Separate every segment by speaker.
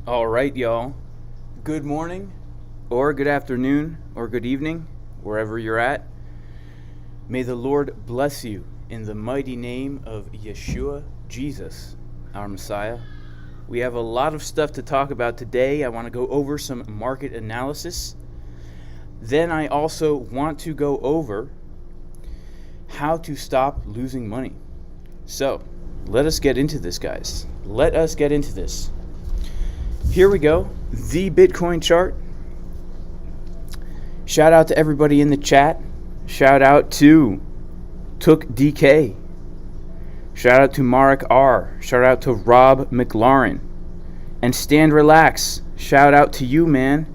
Speaker 1: All right, y'all. Good morning, or good afternoon, or good evening, wherever you're at. May the Lord bless you in the mighty name of Yeshua, Jesus, our Messiah. We have a lot of stuff to talk about today. I want to go over some market analysis. Then I also want to go over how to stop losing money. So, let us get into this, guys. Let us get into this. Here we go, the Bitcoin chart. Shout out to everybody in the chat. Shout out to Took DK. Shout out to Marek R. Shout out to Rob McLaurin. And Stand Relax. Shout out to you, man.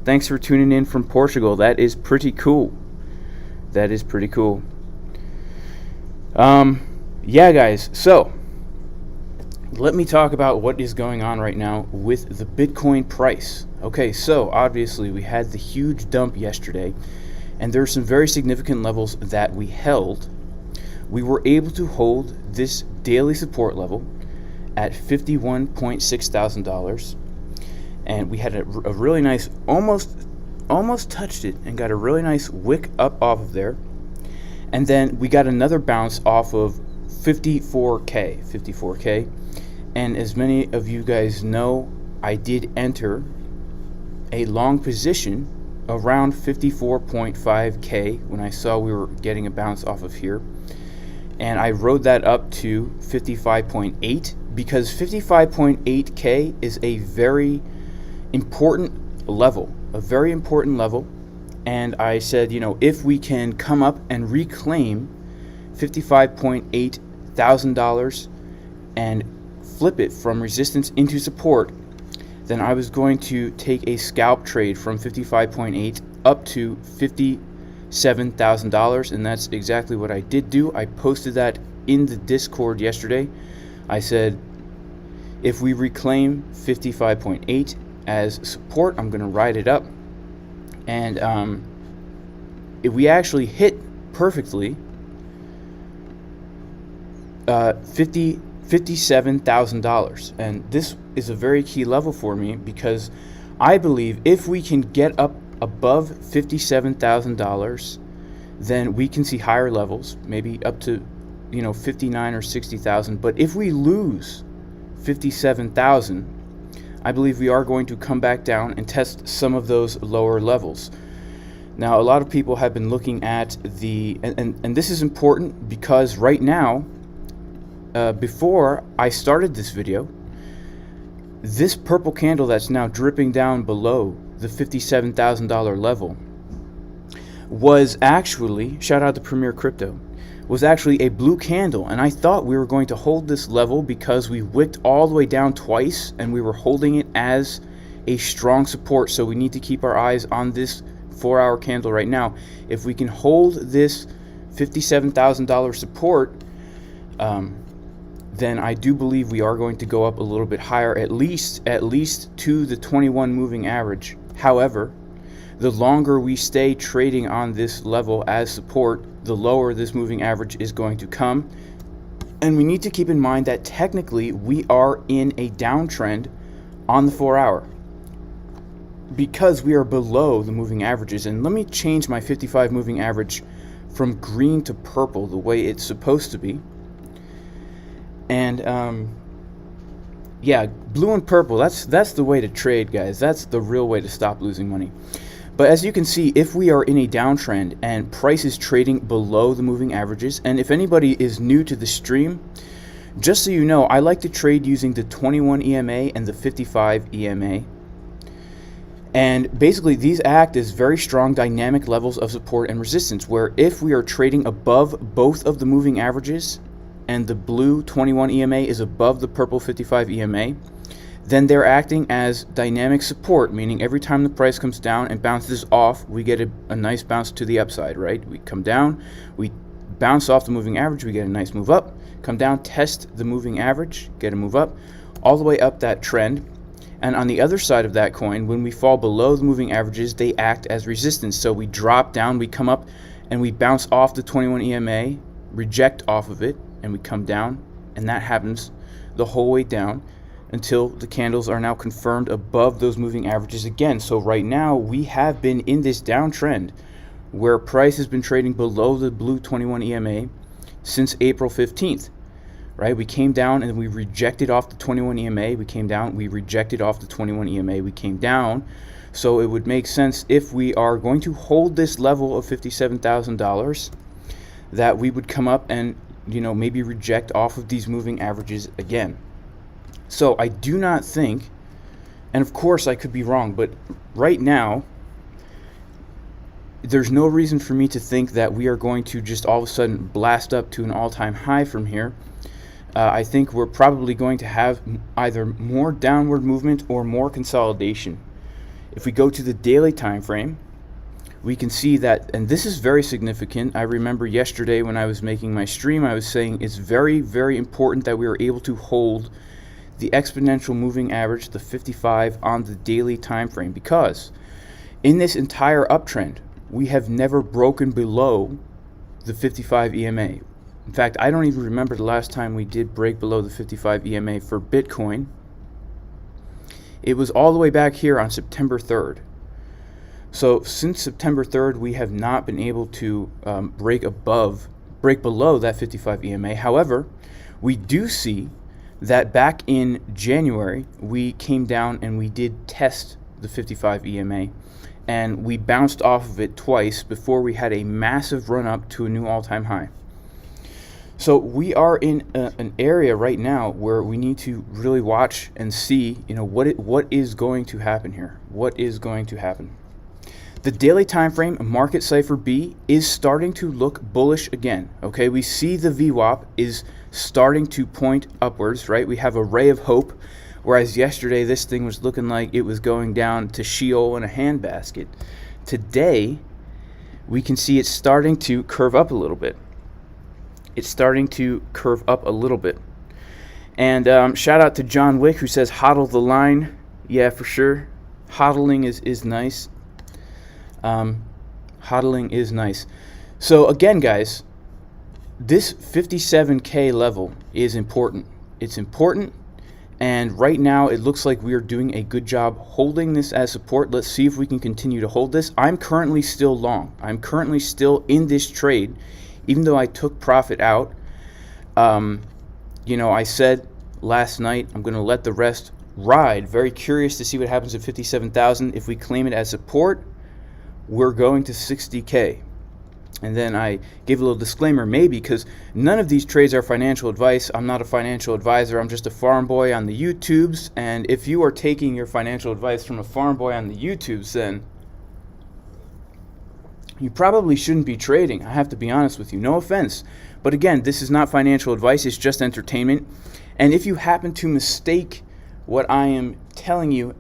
Speaker 1: Thanks for tuning in from Portugal. That is pretty cool. That is pretty cool. Yeah, guys. So, let me talk about what is going on right now with the Bitcoin price. Okay, so obviously we had the huge dump yesterday, and there are some very significant levels that we held. We were able to hold this daily support level at $51.6 thousand, and we had a really nice, almost touched it and got a really nice wick up off of there. And then we got another bounce off of 54K. And as many of you guys know, I did enter a long position around 54.5K when I saw we were getting a bounce off of here. And I rode that up to 55.8 because 55.8K is a very important level, And I said, if we can come up and reclaim $55.8 thousand and flip it from resistance into support, then I was going to take a scalp trade from 55.8 up to $57,000, and that's exactly what I did do. I posted that in the Discord yesterday. I said, if we reclaim 55.8 as support, I'm going to ride it up. And if we actually hit perfectly $57,000, and this is a very key level for me because I believe if we can get up above $57,000, then we can see higher levels, maybe up to 59 or 60,000. But if we lose 57,000, I believe we are going to come back down and test some of those lower levels. Now, a lot of people have been looking at and this is important because right now, before I started this video, this purple candle that's now dripping down below the $57,000 level was actually, shout out to Premier Crypto, was actually a blue candle, and I thought we were going to hold this level because we wicked all the way down twice and we were holding it as a strong support. So we need to keep our eyes on this 4-hour candle right now. If we can hold this $57,000 support, then I do believe we are going to go up a little bit higher, at least to the 21 moving average. However, the longer we stay trading on this level as support, the lower this moving average is going to come. And we need to keep in mind that technically we are in a downtrend on the 4-hour because we are below the moving averages. And let me change my 55 moving average from green to purple the way it's supposed to be. And yeah, blue and purple, that's the way to trade, guys. That's the real way to stop losing money. But as you can see, if we are in a downtrend and price is trading below the moving averages, and if anybody is new to the stream, just so you know, I like to trade using the 21 EMA and the 55 EMA. And basically these act as very strong dynamic levels of support and resistance, where if we are trading above both of the moving averages and the blue 21 EMA is above the purple 55 EMA, then they're acting as dynamic support, meaning every time the price comes down and bounces off, we get a nice bounce to the upside, right? We come down, we bounce off the moving average, we get a nice move up, come down, test the moving average, get a move up, all the way up that trend. And on the other side of that coin, when we fall below the moving averages, they act as resistance. So we drop down, we come up, and we bounce off the 21 EMA, reject off of it, and we come down, and that happens the whole way down until the candles are now confirmed above those moving averages again. So right now we have been in this downtrend where price has been trading below the blue 21 EMA since April 15th, right? We came down and we rejected off the 21 EMA. We came down, we rejected off the 21 EMA. We came down. So it would make sense if we are going to hold this level of $57,000 that we would come up and, maybe reject off of these moving averages again. So I do not think, and of course I could be wrong, but right now, there's no reason for me to think that we are going to just all of a sudden blast up to an all-time high from here. I think we're probably going to have either more downward movement or more consolidation. If we go to the daily time frame, we can see that, and this is very significant. I remember yesterday when I was making my stream, I was saying it's very, very important that we are able to hold the exponential moving average, the 55, on the daily time frame, because in this entire uptrend, we have never broken below the 55 EMA. In fact, I don't even remember the last time we did break below the 55 EMA for Bitcoin. It was all the way back here on September 3rd. So since September 3rd, we have not been able to break below that 55 EMA. However, we do see that back in January, we came down and we did test the 55 EMA, and we bounced off of it twice before we had a massive run up to a new all-time high. So we are in an area right now where we need to really watch and see, what is going to happen here. What is going to happen? The daily time frame, Market Cipher B, is starting to look bullish again. Okay, we see the VWAP is starting to point upwards, right? We have a ray of hope, whereas yesterday this thing was looking like it was going down to Sheol in a handbasket. Today, we can see it's starting to curve up a little bit. It's starting to curve up a little bit. And shout out to John Wick, who says, hodl the line. Yeah, for sure. Hodling is nice. Hodling is nice. So again, guys, this 57K level is important. It's important, and right now it looks like we are doing a good job holding this as support. Let's see if we can continue to hold this. I'm currently still long. I'm currently still in this trade, even though I took profit out. I said last night I'm going to let the rest ride. Very curious to see what happens at 57,000. If we claim it as support, we're going to 60K. And then I gave a little disclaimer, maybe, because none of these trades are financial advice. I'm not a financial advisor. I'm just a farm boy on the YouTubes. And if you are taking your financial advice from a farm boy on the YouTubes, then you probably shouldn't be trading. I have to be honest with you. No offense. But again, this is not financial advice. It's just entertainment. And if you happen to mistake what I am telling you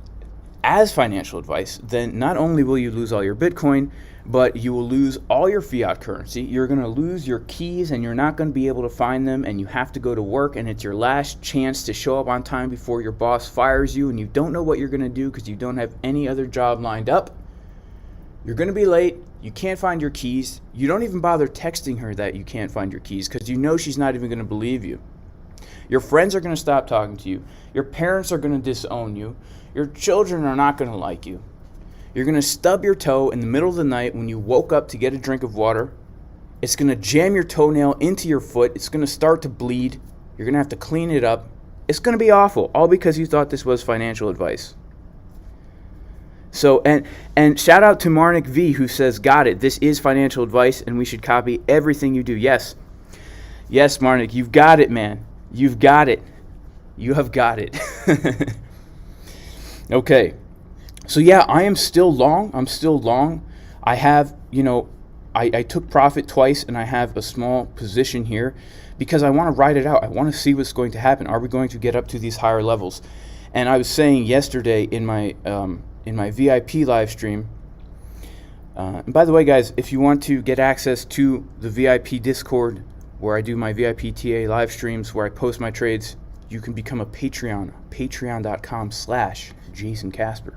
Speaker 1: as financial advice, then not only will you lose all your Bitcoin, but you will lose all your fiat currency. You're going to lose your keys, and you're not going to be able to find them, and you have to go to work, and it's your last chance to show up on time before your boss fires you, and you don't know what you're going to do because you don't have any other job lined up. You're going to be late. You can't find your keys. You don't even bother texting her that you can't find your keys because you know she's not even going to believe you. Your friends are going to stop talking to you. Your parents are going to disown you. Your children are not going to like you. You're going to stub your toe in the middle of the night when you woke up to get a drink of water. It's going to jam your toenail into your foot. It's going to start to bleed. You're going to have to clean it up. It's going to be awful, all because you thought this was financial advice. So, and shout out to Marnik V, who says, got it, this is financial advice and we should copy everything you do. Yes, Marnik, you've got it, man. You've got it. You have got it. Okay. So yeah, I am still long. I'm still long. I have, I took profit twice, and I have a small position here because I want to ride it out. I want to see what's going to happen. Are we going to get up to these higher levels? And I was saying yesterday in my VIP live stream. And by the way, guys, if you want to get access to the VIP Discord where I do my VIP TA live streams, where I post my trades, you can become a Patreon. Patreon.com/Jason Casper.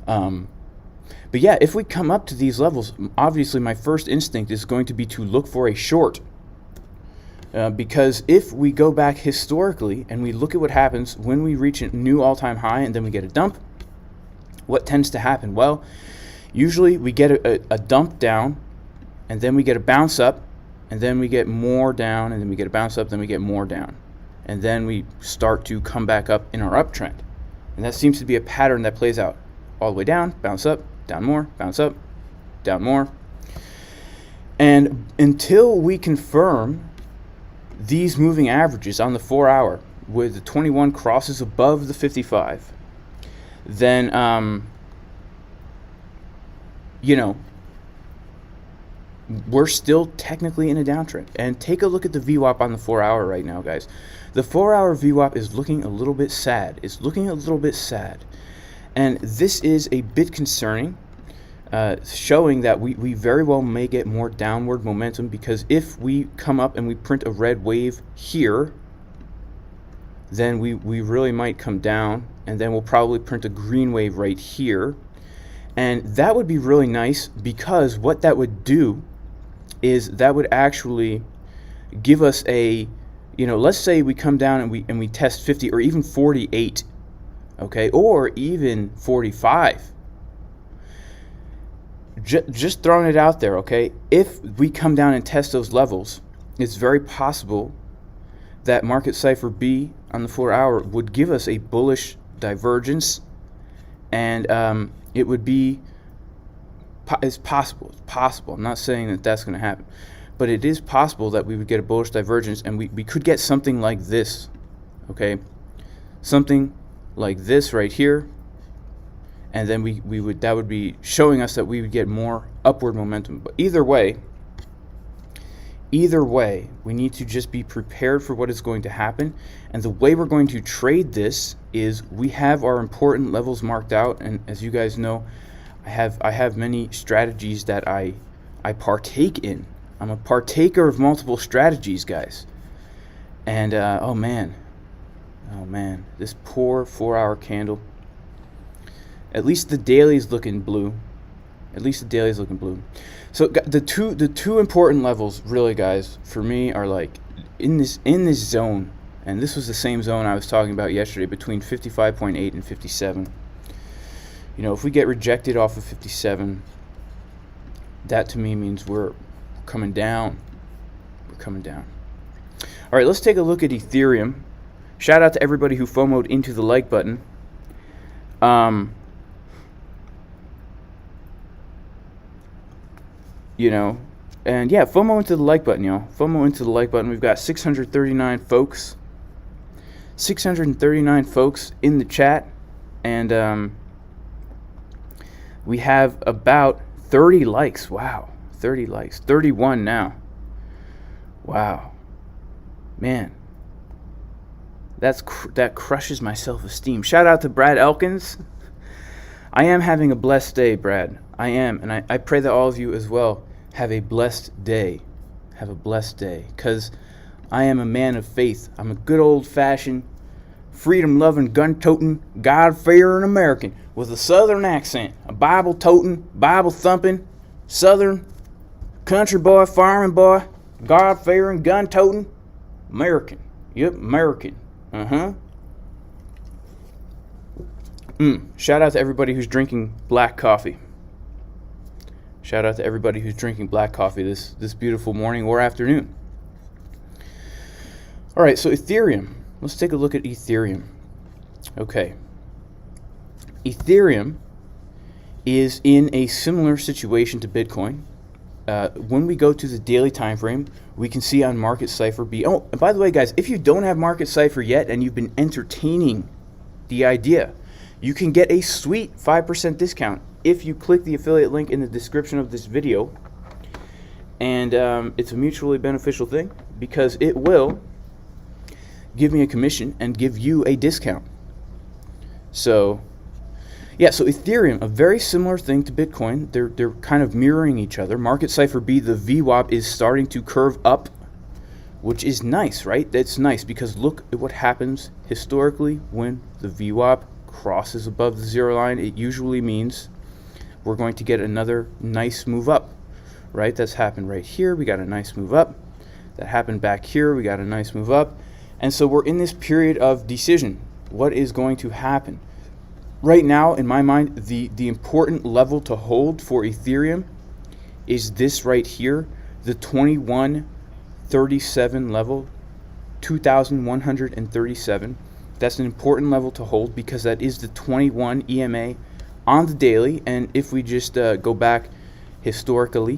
Speaker 1: But yeah, if we come up to these levels, obviously my first instinct is going to be to look for a short. Because if we go back historically and we look at what happens when we reach a new all-time high and then we get a dump, what tends to happen? Well, usually we get a dump down, and then we get a bounce up, and then we get more down, and then we get a bounce up, then we get more down. And then we start to come back up in our uptrend. And that seems to be a pattern that plays out all the way down, bounce up, down more, bounce up, down more. And until we confirm these moving averages on the 4 hour where the 21 crosses above the 55, then we're still technically in a downtrend. And take a look at the VWAP on the 4 hour right now, guys. The 4 hour VWAP is looking a little bit sad. It's looking a little bit sad. And this is a bit concerning, showing that we very well may get more downward momentum, because if we come up and we print a red wave here, then we really might come down, and then we'll probably print a green wave right here. And that would be really nice, because what that would do is that would actually give us a, let's say we come down and we test 50 or even 48, okay, or even 45. Just throwing it out there, okay? If we come down and test those levels, it's very possible that Market Cipher B on the 4 hour would give us a bullish divergence, and it would be, it's possible. It's possible. I'm not saying that that's going to happen, but it is possible that we would get a bullish divergence, and we could get something like this, okay? Something like this right here. And then that would be showing us that we would get more upward momentum. But either way, we need to just be prepared for what is going to happen. And the way we're going to trade this is we have our important levels marked out. And as you guys know, I have many strategies that I partake in. I'm a partaker of multiple strategies, guys. And oh man, this poor 4 hour candle. At least the daily is looking blue. So the two important levels, really, guys, for me are like in this zone, and this was the same zone I was talking about yesterday, between 55.8 and 57. If we get rejected off of 57, that to me means we're coming down. All right, let's take a look at Ethereum. Shout out to everybody who FOMO'd into the like button. And yeah, FOMO into the like button, y'all. FOMO into the like button. We've got 639 folks. 639 folks in the chat. And we have about 30 likes. Wow. 30 likes. 31 now. Wow. Man. That crushes my self-esteem. Shout out to Brad Elkins. I am having a blessed day, Brad. I am, and I pray that all of you as well have a blessed day. Have a blessed day, because I am a man of faith. I'm a good old-fashioned, freedom-loving, gun-toting, God-fearing American with a Southern accent, a Bible-toting, Bible-thumping, Southern country boy, farming boy, God-fearing, gun-toting American. Yep, American. Shout out to everybody who's drinking black coffee. Shout out to everybody who's drinking black coffee this beautiful morning or afternoon. All right, so Ethereum. Let's take a look at Ethereum. Okay. Ethereum is in a similar situation to Bitcoin. When we go to the daily time frame, we can see on Market Cipher B. Oh, and by the way, guys, if you don't have Market Cipher yet and you've been entertaining the idea, you can get a sweet 5% discount if you click the affiliate link in the description of this video. And it's a mutually beneficial thing, because it will give me a commission and give you a discount. So yeah, so Ethereum, a very similar thing to Bitcoin. They're kind of mirroring each other. Market Cipher B, the VWAP is starting to curve up, which is nice, right? That's nice, because look at what happens historically when the VWAP crosses above the zero line. It usually means we're going to get another nice move up, right? That's happened right here. We got a nice move up. That happened back here. We got a nice move up. And so we're in this period of decision. What is going to happen? Right now, in my mind, the important level to hold for Ethereum is this right here, the 2137 level, 2137. That's an important level to hold because that is the 21 EMA on the daily. And if we just go back historically,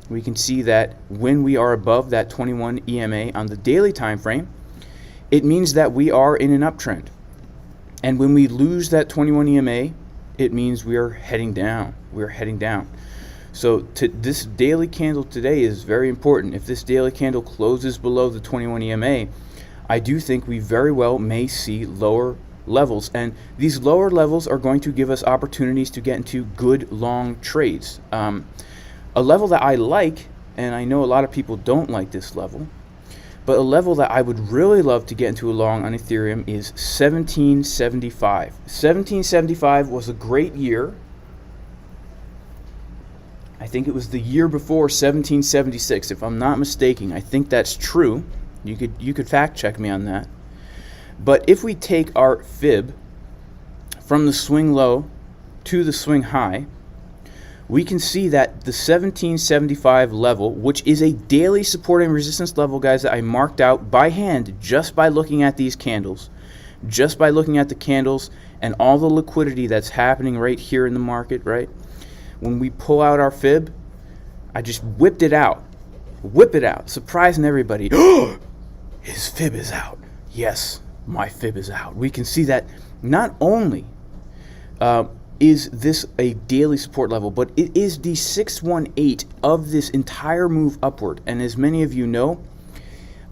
Speaker 1: we can see that when we are above that 21 EMA on the daily time frame, it means that we are in an uptrend. And when we lose that 21 EMA, it means we are heading down. We're heading down. So this daily candle today is very important. If this daily candle closes below the 21 EMA, I do think we very well may see lower levels. And these lower levels are going to give us opportunities to get into good long trades. A level that I like, and I know a lot of people don't like this level, but a level that I would really love to get into a long on Ethereum is 1775. 1775 was a great year. I think it was the year before 1776, if I'm not mistaken. I think that's true. You could fact check me on that. But if we take our fib from the swing low to the swing high, we can see that the 1775 level, which is a daily support and resistance level, guys, that I marked out by hand just by looking at these candles, just by looking at the candles and all the liquidity that's happening right here in the market, right? When we pull out our fib, I just whipped it out. Whip it out, surprising everybody. His fib is out. Yes, my fib is out. We can see that not only is this a daily support level, but it is the 618 of this entire move upward. And as many of you know,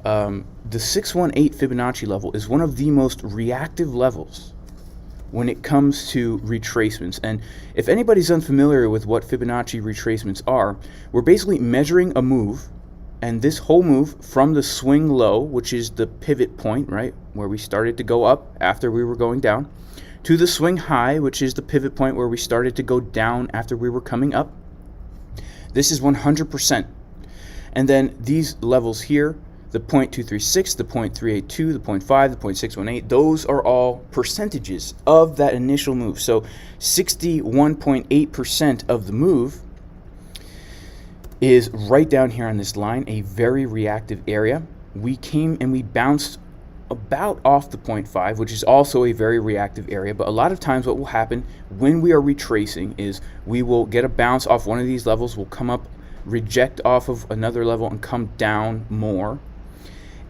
Speaker 1: the 618 Fibonacci level is one of the most reactive levels when it comes to retracements. And if anybody's unfamiliar with what Fibonacci retracements are, we're basically measuring a move, and this whole move from the swing low, which is the pivot point, right, where we started to go up after we were going down, to the swing high, which is the pivot point where we started to go down after we were coming up. This is 100%. And then these levels here, the 0.236, the 0.382, the 0.5, the 0.618, those are all percentages of that initial move. So 61.8% of the move is right down here on this line, a very reactive area. We came and we bounced about off the 0.5, which is also a very reactive area. But a lot of times what will happen when we are retracing is we will get a bounce off one of these levels, we'll come up, reject off of another level and come down more.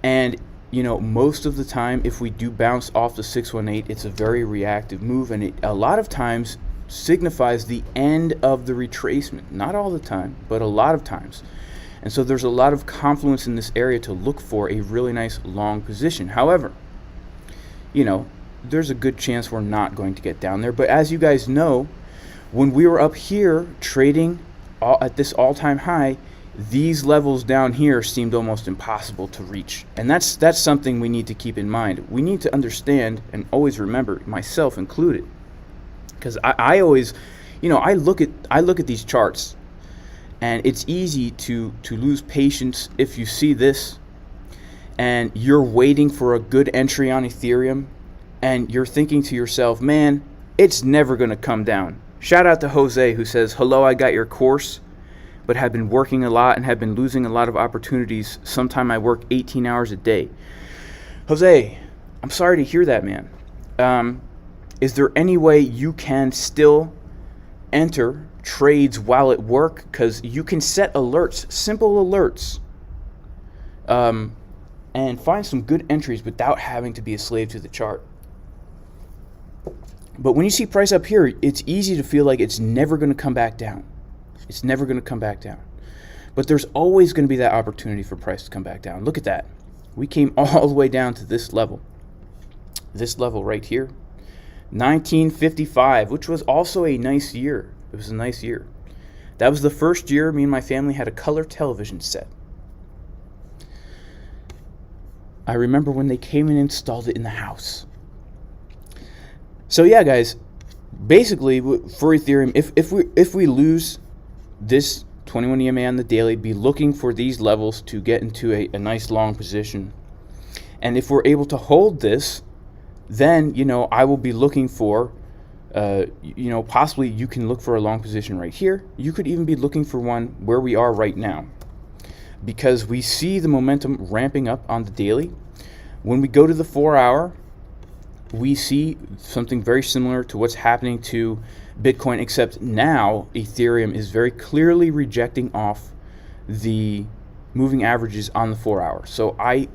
Speaker 1: And you know, most of the time if we do bounce off the 618, it's a very reactive move, and it a lot of times signifies the end of the retracement. Not all the time, but a lot of times. And so there's a lot of confluence in this area to look for a really nice long position. However, you know, there's a good chance we're not going to get down there. But as you guys know, when we were up here trading at this all-time high, these levels down here seemed almost impossible to reach. And that's something we need to keep in mind. We need to understand and always remember, myself included, because I always, you know, I look at these charts, and it's easy to lose patience if you see this and you're waiting for a good entry on Ethereum and you're thinking to yourself, man, it's never going to come down. Shout out to Jose, who says, hello, I got your course, but have been working a lot and have been losing a lot of opportunities. Sometime I work 18 hours a day. Jose, I'm sorry to hear that, man. Is there any way you can still enter trades while at work? Because you can set alerts, simple alerts, and find some good entries without having to be a slave to the chart. But when you see price up here, it's easy to feel like it's never going to come back down. It's never going to come back down. But there's always going to be that opportunity for price to come back down. Look at that. We came all the way down to this level right here, 1955, which was also a nice year. It was a nice year. That was the first year me and my family had a color television set. I remember when they came and installed it in the house. So yeah, guys, basically for Ethereum, if we lose this 21 EMA on the daily, be looking for these levels to get into a nice long position. And if we're able to hold this, then, you know, I will be looking for, you know, possibly you can look for a long position right here. You could even be looking for one where we are right now, because we see the momentum ramping up on the daily. When we go to the 4-hour, we see something very similar to what's happening to Bitcoin, except now Ethereum is very clearly rejecting off the moving averages on the 4-hour. So I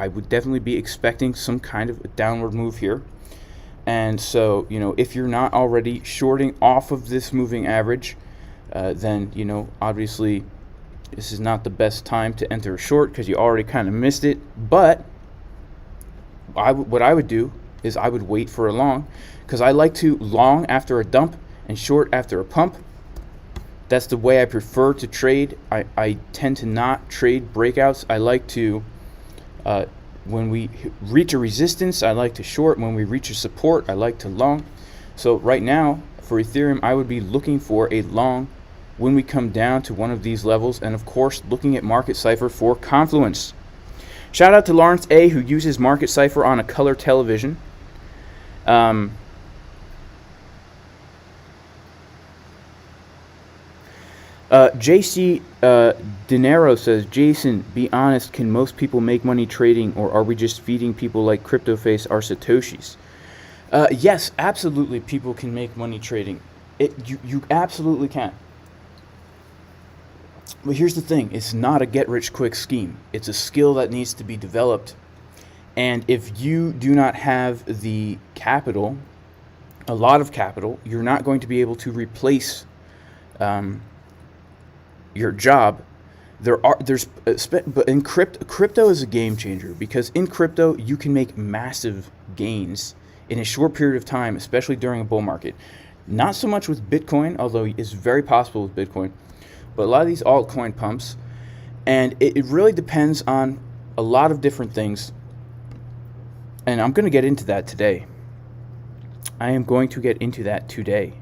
Speaker 1: would definitely be expecting some kind of a downward move here. And so, you know, if you're not already shorting off of this moving average, then, you know, obviously this is not the best time to enter a short because you already kind of missed it. But what I would do is I would wait for a long, because I like to long after a dump and short after a pump. That's the way I prefer to trade. I tend to not trade breakouts. I like to, when we reach a resistance, I like to short. When we reach a support, I like to long. So right now, for Ethereum, I would be looking for a long when we come down to one of these levels, and of course, looking at Market Cipher for confluence. Shout out to Lawrence A., who uses Market Cipher on a color television. JC Dinero says, Jason, be honest, can most people make money trading, or are we just feeding people like CryptoFace our Satoshis? Yes, absolutely, people can make money trading. You absolutely can. But here's the thing, it's not a get-rich-quick scheme. It's a skill that needs to be developed. And if you do not have the capital, a lot of capital, you're not going to be able to replace your job. But in crypto is a game changer, because in crypto you can make massive gains in a short period of time, especially during a bull market. Not so much with Bitcoin, although it's very possible with Bitcoin, but a lot of these altcoin pumps, and it really depends on a lot of different things. And I'm going to get into that today. I am going to get into that today.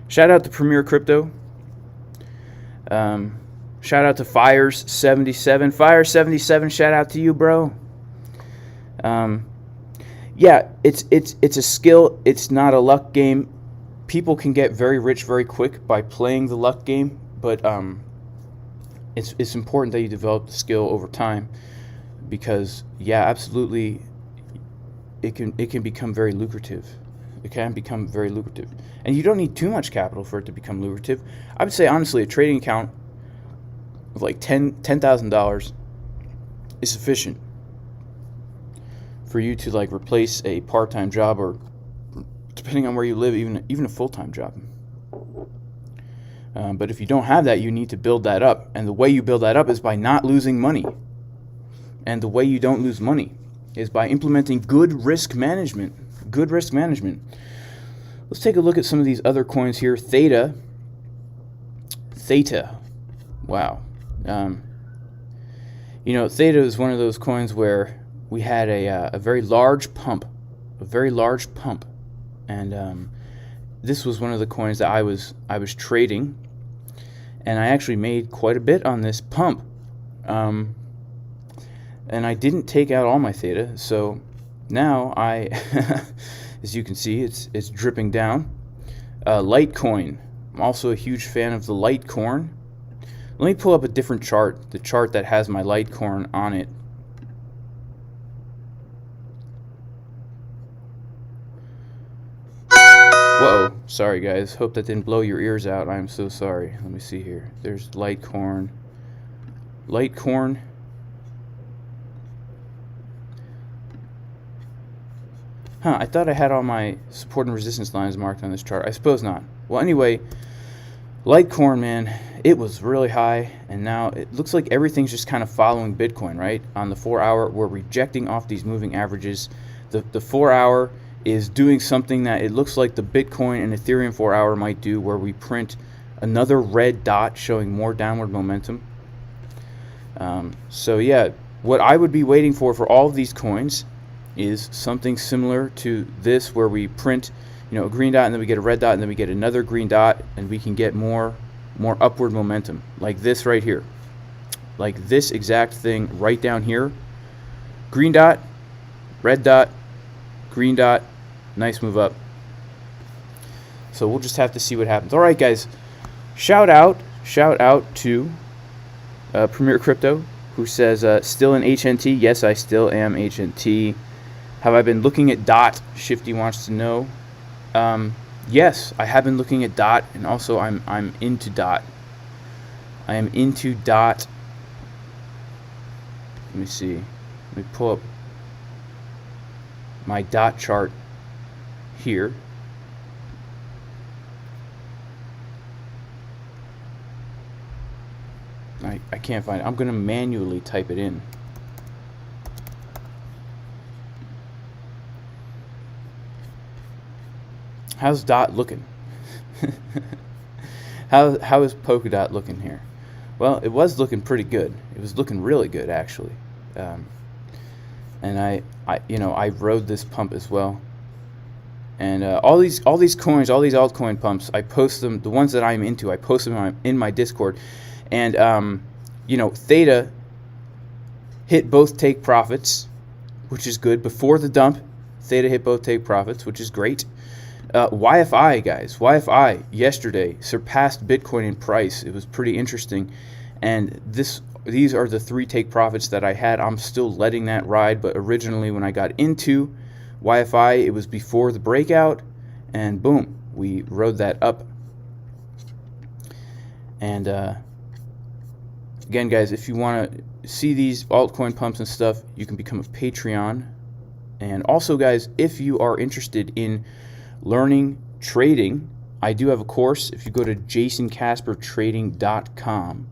Speaker 1: Shout out to Premier Crypto. Shout out to Fires77. Fires77, shout out to you, bro. Yeah, it's a skill. It's not a luck game. People can get very rich very quick by playing the luck game, but it's important that you develop the skill over time, because yeah, absolutely, it can become very lucrative. It can become very lucrative, and you don't need too much capital for it to become lucrative. I would say honestly, a trading account of like $10,000 is sufficient for you to like replace a part-time job, or depending on where you live, even a full-time job. But if you don't have that, you need to build that up. And the way you build that up is by not losing money. And the way you don't lose money is by implementing good risk management. Good risk management. Let's take a look at some of these other coins here. Theta. Wow. You know, Theta is one of those coins where we had a very large pump. And this was one of the coins that I was trading, and I actually made quite a bit on this pump. And I didn't take out all my Theta, so now I, as you can see, it's dripping down. Litecoin. I'm also a huge fan of the Litecoin. Let me pull up a different chart, the chart that has my Litecoin on it. Whoa, sorry guys, hope that didn't blow your ears out. I'm so sorry. Let me see here. There's Litecoin. Huh, I thought I had all my support and resistance lines marked on this chart. I suppose not. Well, anyway, Litecoin, man, it was really high, and now it looks like everything's just kind of following Bitcoin, right? On the 4-hour, we're rejecting off these moving averages. The 4-hour is doing something that it looks like the Bitcoin and Ethereum 4-hour might do, where we print another red dot showing more downward momentum. So yeah, what I would be waiting for all of these coins is something similar to this, where we print, you know, a green dot and then we get a red dot and then we get another green dot, and we can get more upward momentum, like this right here, like this exact thing right down here. Green dot, red dot, green dot, nice move up. So we'll just have to see what happens. All right, guys, shout out to Premier Crypto, who says still in HNT. Yes, I still am HNT. Have I been looking at DOT? Shifty wants to know. Yes, I have been looking at DOT, and also I'm into DOT. I am into DOT. Let me see. Let me pull up my DOT chart here. I can't find it. I'm going to manually type it in. How's DOT looking? How is Polkadot looking here? Well, it was looking pretty good. It was looking really good, actually. And I rode this pump as well. And all these coins, all these altcoin pumps, I post them. The ones that I'm into, I post them in my Discord. And Theta hit both take profits, which is good. Before the dump, Theta hit both take profits, which is great. YFI, guys, YFI yesterday surpassed Bitcoin in price. It was pretty interesting. And these are the 3 take profits that I had. I'm still letting that ride, but originally when I got into YFI, it was before the breakout, and boom, we rode that up. And again, guys, if you want to see these altcoin pumps and stuff, you can become a Patreon. And also, guys, if you are interested in learning trading, I do have a course. If you go to jasoncaspertrading.com,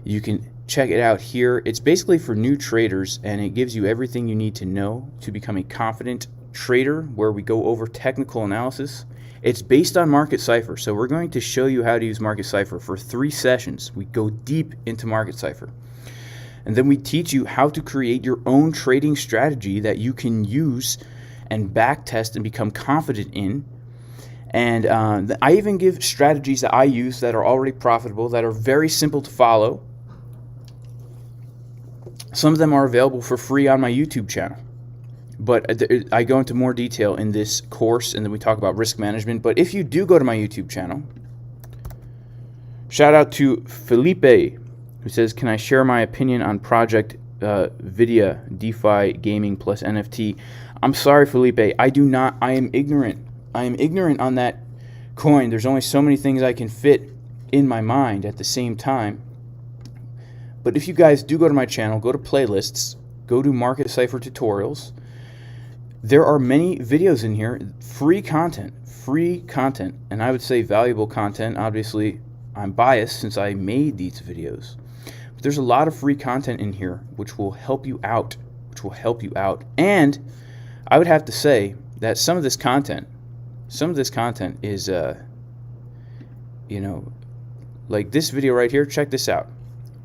Speaker 1: you can check it out here. It's basically for new traders, and it gives you everything you need to know to become a confident trader, where we go over technical analysis. It's based on Market Cipher, so we're going to show you how to use Market Cipher for 3 sessions. We go deep into Market Cipher. And then we teach you how to create your own trading strategy that you can use and backtest and become confident in. And I even give strategies that I use that are already profitable, that are very simple to follow. Some of them are available for free on my YouTube channel. But I go into more detail in this course, and then we talk about risk management. But if you do go to my YouTube channel, shout out to Felipe, who says, can I share my opinion on project Vidya, DeFi, gaming plus NFT? I'm sorry, Felipe, I do not. I am ignorant. I am ignorant on that coin. There's only so many things I can fit in my mind at the same time. But if you guys do go to my channel, go to playlists, go to Market Cipher tutorials. There are many videos in here, free content, and I would say valuable content. Obviously, I'm biased since I made these videos. But there's a lot of free content in here which will help you out, And I would have to say that some of this content is, like this video right here. Check this out.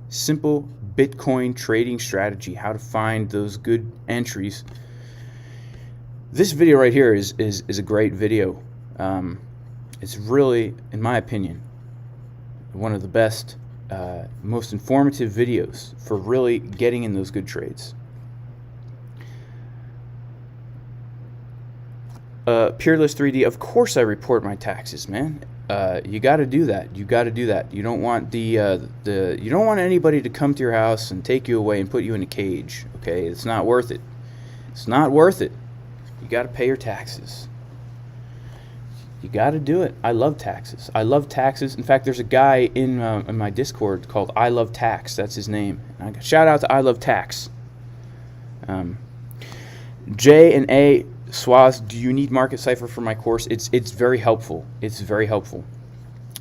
Speaker 1: Simple Bitcoin trading strategy, how to find those good entries. This video right here is a great video. It's really, in my opinion, one of the best, most informative videos for really getting in those good trades. Peerless 3D, of course I report my taxes, man. You got to do that. You don't want you don't want anybody to come to your house and take you away and put you in a cage. Okay, it's not worth it. It's not worth it. You got to pay your taxes. You got to do it. I love taxes. In fact, there's a guy in my Discord called I Love Tax. That's his name. Shout out to I Love Tax. J and A Swaz, do you need Market Cipher for my course? It's very helpful. It's very helpful.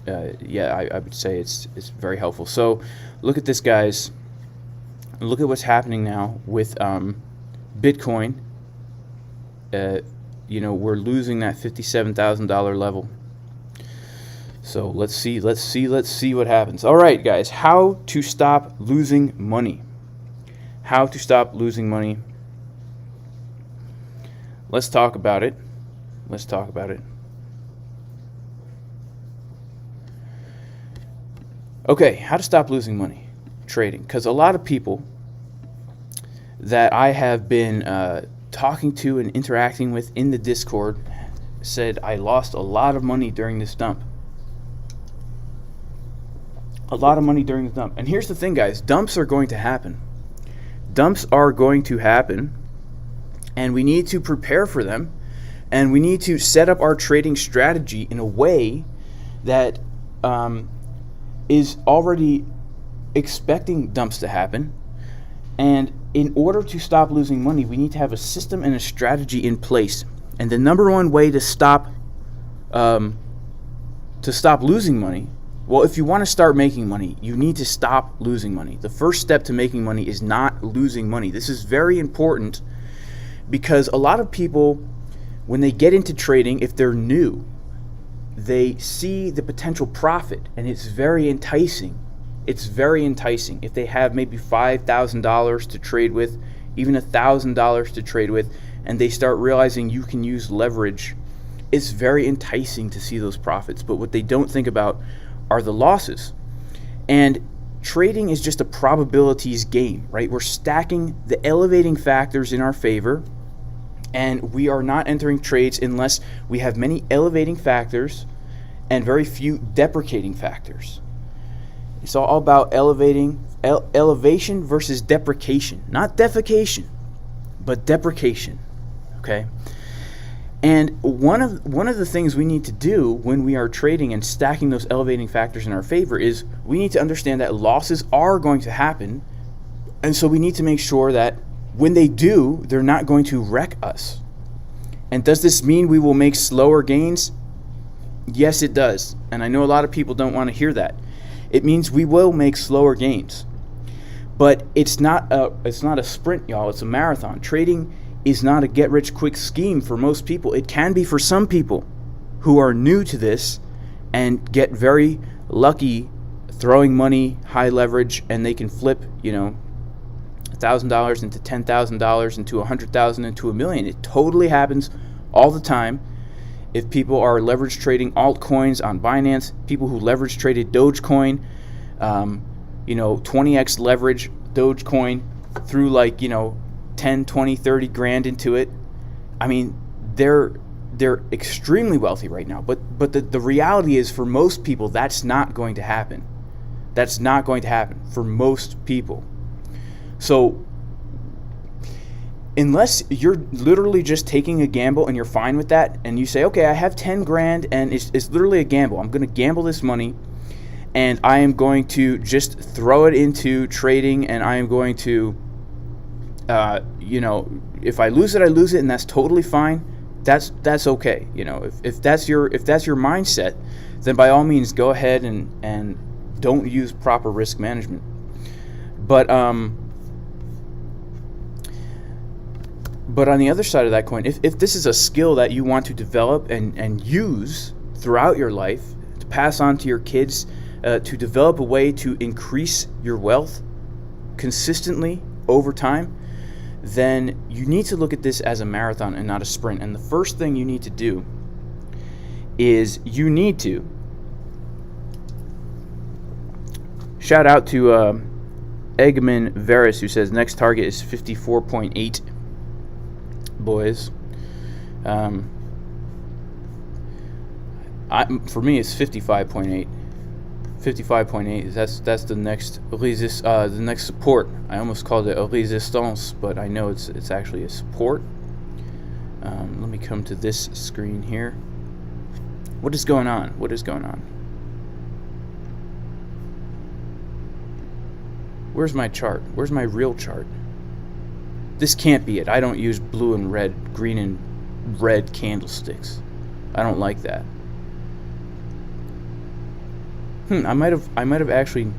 Speaker 1: I would say it's very helpful. So look at this, guys. Look at what's happening now with Bitcoin. We're losing that $57,000 level. So let's see what happens. All right, guys, how to stop losing money. Let's talk about it. Let's talk about it. Okay, how to stop losing money trading. Because a lot of people that I have been talking to and interacting with in the Discord said I lost a lot of money during this dump. A lot of money during the dump. And here's the thing, guys. Dumps are going to happen. Dumps are going to happen. And we need to prepare for them. And we need to set up our trading strategy in a way that is already expecting dumps to happen. And in order to stop losing money, we need to have a system and a strategy in place. And the number one way to stop losing money, well, if you want to start making money, you need to stop losing money. The first step to making money is not losing money. This is very important because a lot of people, when they get into trading, if they're new, they see the potential profit, and it's very enticing. It's very enticing. If they have maybe $5,000 to trade with, even $1,000 to trade with, and they start realizing you can use leverage, it's very enticing to see those profits. But what they don't think about are the losses. And trading is just a probabilities game, right? We're stacking the elevating factors in our favor, and we are not entering trades unless we have many elevating factors and very few deprecating factors. It's all about elevation versus deprecation. Not defecation, but deprecation. Okay? And one of the things we need to do when we are trading and stacking those elevating factors in our favor is we need to understand that losses are going to happen. And so we need to make sure that when they do, they're not going to wreck us. And does this mean we will make slower gains? Yes, it does. And I know a lot of people don't want to hear that. It means we will make slower gains. But it's not a sprint, y'all. It's a marathon. Trading is not a get-rich-quick scheme for most people. It can be for some people who are new to this and get very lucky throwing money, high leverage, and they can flip, $1,000 into $10,000 into $100,000 into $1 million. It totally happens all the time. If people are leverage trading altcoins on Binance, people who leverage traded Dogecoin, 20x leverage Dogecoin threw 10, 20, 30 grand into it. I mean, they're extremely wealthy right now. But the reality is, for most people, that's not going to happen. That's not going to happen for most people. So unless you're literally just taking a gamble and you're fine with that, and you say, okay, I have 10 grand and it's literally a gamble. I'm going to gamble this money and I am going to just throw it into trading, and I am going to, if I lose it, I lose it, and that's totally fine. That's okay. If that's your mindset, then by all means go ahead and don't use proper risk management. But on the other side of that coin, if this is a skill that you want to develop and use throughout your life, to pass on to your kids, to develop a way to increase your wealth consistently over time, then you need to look at this as a marathon and not a sprint. And the first thing you need to do is you need to shout out to Eggman Veris, who says next target is 54.8. Boys, for me it's 55.8. 55.8. That's the next the next support. I almost called it a resistance, but I know it's actually a support. Let me come to this screen here. What is going on? What is going on? Where's my chart? Where's my real chart? This can't be it. I don't use blue and red, green and red candlesticks. I don't like that. I might have actually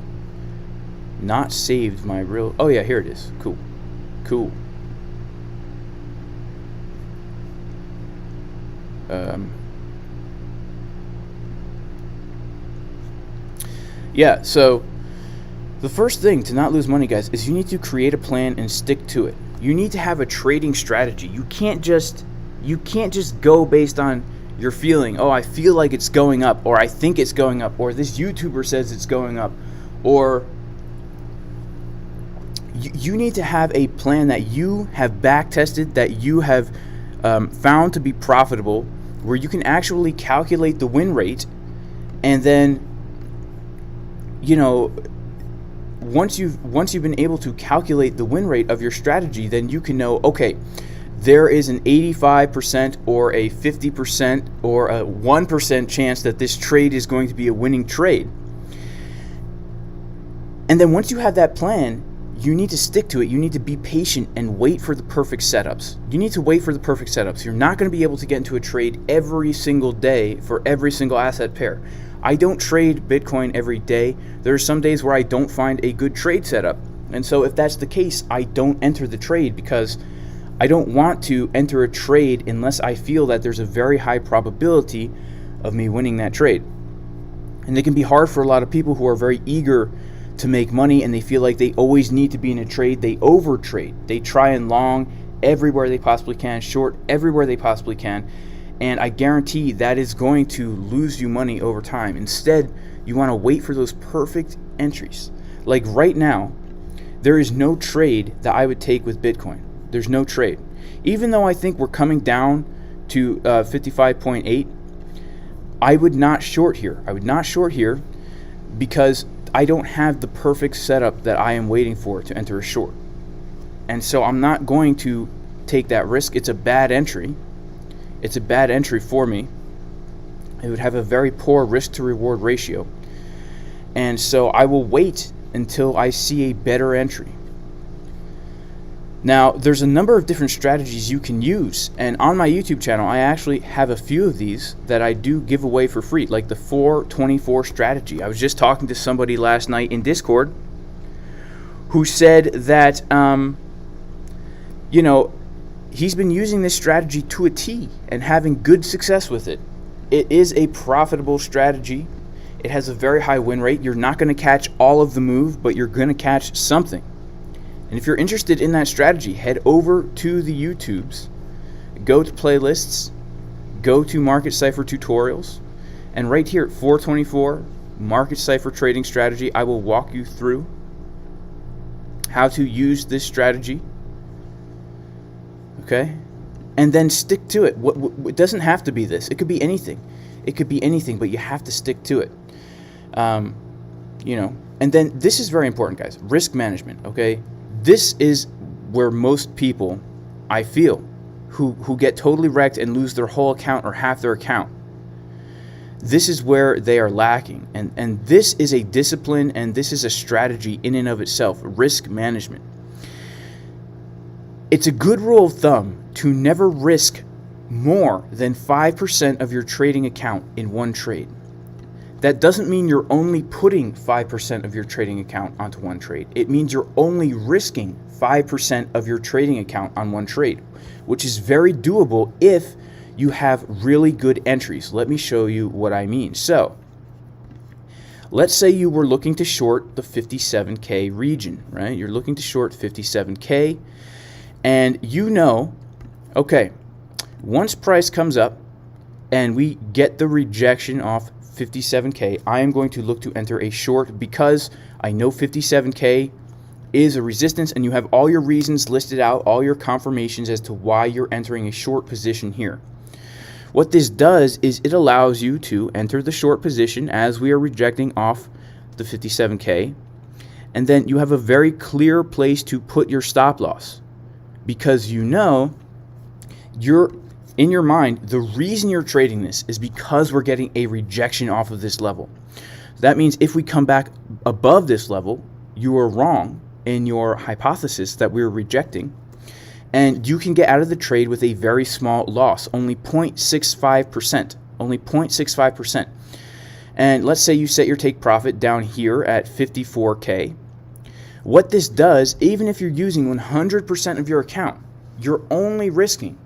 Speaker 1: not saved my real. Oh yeah, here it is. Cool. Yeah, so the first thing to not lose money, guys, is you need to create a plan and stick to it. You need to have a trading strategy. You can't just You can't just go based on your feeling. Oh, I feel like it's going up, or I think it's going up, or this YouTuber says it's going up, or you need to have a plan that you have back tested, that you have found to be profitable, where you can actually calculate the win rate, and then, you know, once you've been able to calculate the win rate of your strategy, then you can know, okay, there is an 85% or a 50% or a 1% chance that this trade is going to be a winning trade. And then once you have that plan, you need to stick to it. You need to be patient and wait for the perfect setups. You need to wait for the perfect setups. You're not going to be able to get into a trade every single day for every single asset pair. I don't trade Bitcoin every day. There are some days where I don't find a good trade setup. And so if that's the case, I don't enter the trade, because I don't want to enter a trade unless I feel that there's a very high probability of me winning that trade. And it can be hard for a lot of people who are very eager to make money, and they feel like they always need to be in a trade. They overtrade. They try and long everywhere they possibly can, short everywhere they possibly can. And I guarantee that is going to lose you money over time. Instead, you want to wait for those perfect entries. Like right now, there is no trade that I would take with Bitcoin. There's no trade. Even though I think we're coming down to 55.8, I would not short here. I would not short here because I don't have the perfect setup that I am waiting for to enter a short. And so I'm not going to take that risk. It's a bad entry. It's a bad entry for me. It would have a very poor risk to reward ratio. And so I will wait until I see a better entry. Now, there's a number of different strategies you can use, and on my YouTube channel, I actually have a few of these that I do give away for free, like the 424 strategy. I was just talking to somebody last night in Discord who said that, you know, he's been using this strategy to a T and having good success with it. It is a profitable strategy. It has a very high win rate. You're not going to catch all of the move, but you're going to catch something. And if you're interested in that strategy, head over to the YouTubes, go to playlists, go to Market Cipher tutorials, and right here at 424 Market Cipher trading strategy, I will walk you through how to use this strategy. Okay? And then stick to it. It doesn't have to be this. It could be anything. It could be anything, but you have to stick to it. You know, and then this is very important, guys. Risk management, okay? This is where most people, I feel, who get totally wrecked and lose their whole account or half their account, this is where they are lacking. And this is a discipline, and this is a strategy in and of itself, risk management. It's a good rule of thumb to never risk more than 5% of your trading account in one trade. That doesn't mean you're only putting 5% of your trading account onto one trade. It means you're only risking 5% of your trading account on one trade, which is very doable if you have really good entries. Let me show you what I mean. So, let's say you were looking to short the 57K region, right? You're looking to short 57K, and you know, okay, once price comes up and we get the rejection off 57K, I am going to look to enter a short because I know 57K is a resistance, and you have all your reasons listed out, all your confirmations as to why you're entering a short position here. What this does is it allows you to enter the short position as we are rejecting off the 57K, and then you have a very clear place to put your stop loss because you know you're in your mind, the reason you're trading this is because we're getting a rejection off of this level. That means if we come back above this level, you are wrong in your hypothesis that we're rejecting, and you can get out of the trade with a very small loss, only 0.65%, only 0.65%. And let's say you set your take profit down here at 54K. What this does, even if you're using 100% of your account, you're only risking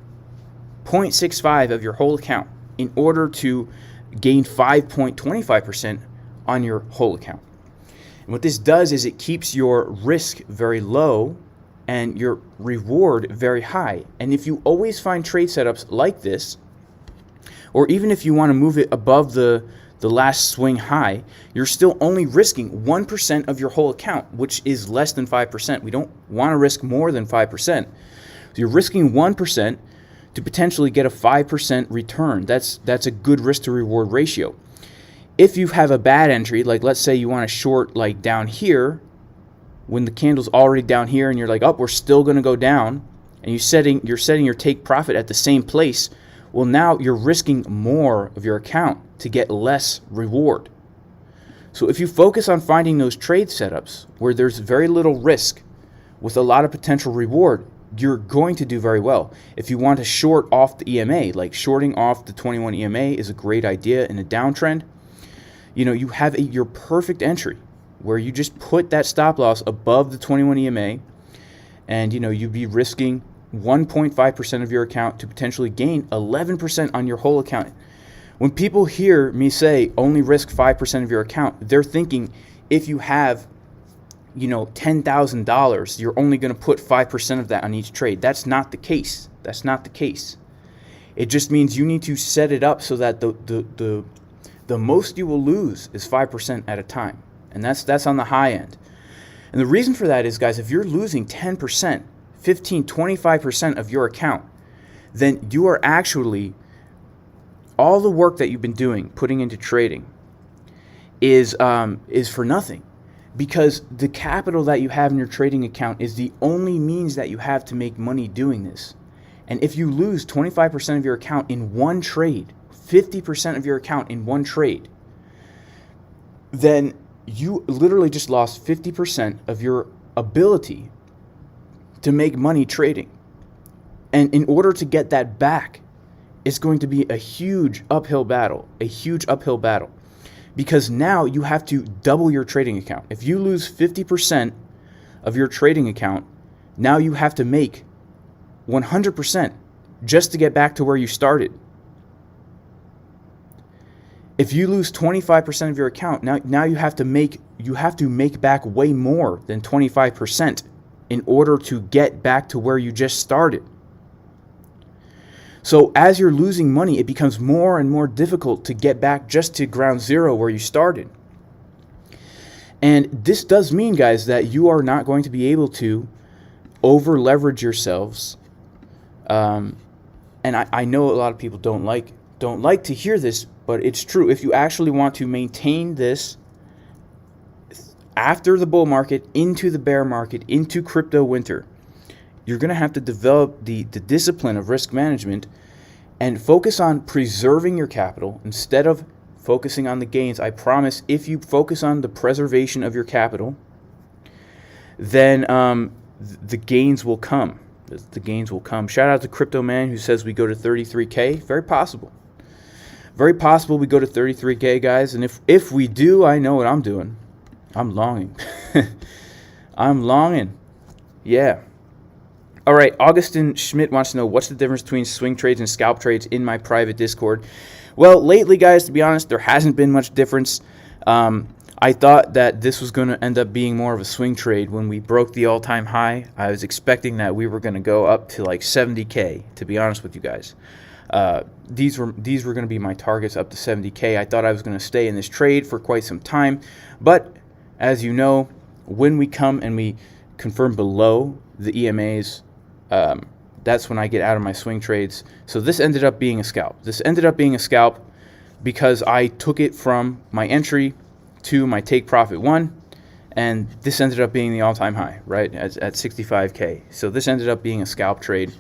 Speaker 1: 0.65 of your whole account in order to gain 5.25% on your whole account. And what this does is it keeps your risk very low, and your reward very high. And if you always find trade setups like this, or even if you want to move it above the last swing high, you're still only risking 1% of your whole account, which is less than 5%. We don't want to risk more than 5%. So you're risking 1% to potentially get a 5% return. That's a good risk to reward ratio. If you have a bad entry, like let's say you want to short like down here, when the candle's already down here and you're like, oh, we're still going to go down, and you're setting your take profit at the same place, well, now you're risking more of your account to get less reward. So if you focus on finding those trade setups where there's very little risk with a lot of potential reward, you're going to do very well. If you want to short off the EMA, like shorting off the 21 EMA is a great idea in a downtrend. You know, you have your perfect entry where you just put that stop loss above the 21 EMA, and you know, you'd be risking 1.5% of your account to potentially gain 11% on your whole account. When people hear me say only risk 5% of your account, they're thinking if you have, you know, $10,000, you're only going to put 5% of that on each trade. That's not the case. That's not the case. It just means you need to set it up so that the most you will lose is 5% at a time. And that's on the high end. And the reason for that is, guys, if you're losing 10%, 15, 25% of your account, then you are actually, all the work that you've been doing, putting into trading, is for nothing. Because the capital that you have in your trading account is the only means that you have to make money doing this. And if you lose 25% of your account in one trade, 50% of your account in one trade, then you literally just lost 50% of your ability to make money trading. And in order to get that back, it's going to be a huge uphill battle, because now you have to double your trading account. If you lose 50% of your trading account, now you have to make 100% just to get back to where you started. If you lose 25% of your account, now you have to make back way more than 25% in order to get back to where you just started. So as you're losing money, it becomes more and more difficult to get back just to ground zero where you started. And this does mean, guys, that you are not going to be able to over leverage yourselves. And I know a lot of people don't like to hear this, but it's true. If you actually want to maintain this after the bull market, into the bear market, into crypto winter, you're going to have to develop the discipline of risk management and focus on preserving your capital instead of focusing on the gains. I promise, if you focus on the preservation of your capital, then the gains will come. The gains will come. Shout out to Crypto Man who says we go to 33K. Very possible. Very possible we go to 33K, guys. And if we do, I know what I'm doing. I'm longing. I'm longing. Yeah. All right. Augustin Schmidt wants to know, what's the difference between swing trades and scalp trades in my private Discord? Well, lately, guys, to be honest, there hasn't been much difference. I thought that this was going to end up being more of a swing trade. When we broke the all-time high, I was expecting that we were going to go up to like 70K, to be honest with you guys. These were going to be my targets, up to 70K. I thought I was going to stay in this trade for quite some time. But as you know, when we come and we confirm below the EMAs, that's when I get out of my swing trades. So this ended up being a scalp. This ended up being a scalp because I took it from my entry to my take profit 1, and this ended up being the all-time high, right, at 65K. So this ended up being a scalp trade.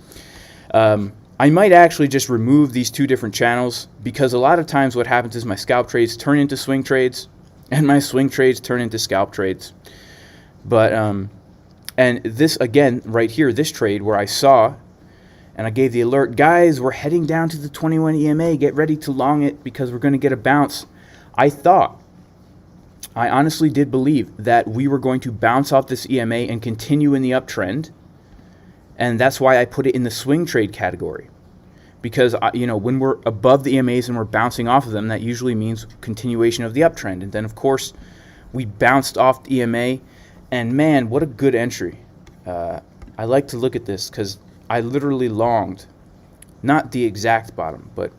Speaker 1: I might actually just remove these two different channels, because a lot of times what happens is my scalp trades turn into swing trades, and my swing trades turn into scalp trades. But and this, again, right here, this trade where I saw, and I gave the alert, guys, we're heading down to the 21 EMA, get ready to long it because we're going to get a bounce. I honestly did believe that we were going to bounce off this EMA and continue in the uptrend, and that's why I put it in the swing trade category. Because when we're above the EMAs and we're bouncing off of them, that usually means continuation of the uptrend. And then, of course, we bounced off the EMA, and man, what a good entry! I I like to look at this because I literally longed, not the exact bottom, but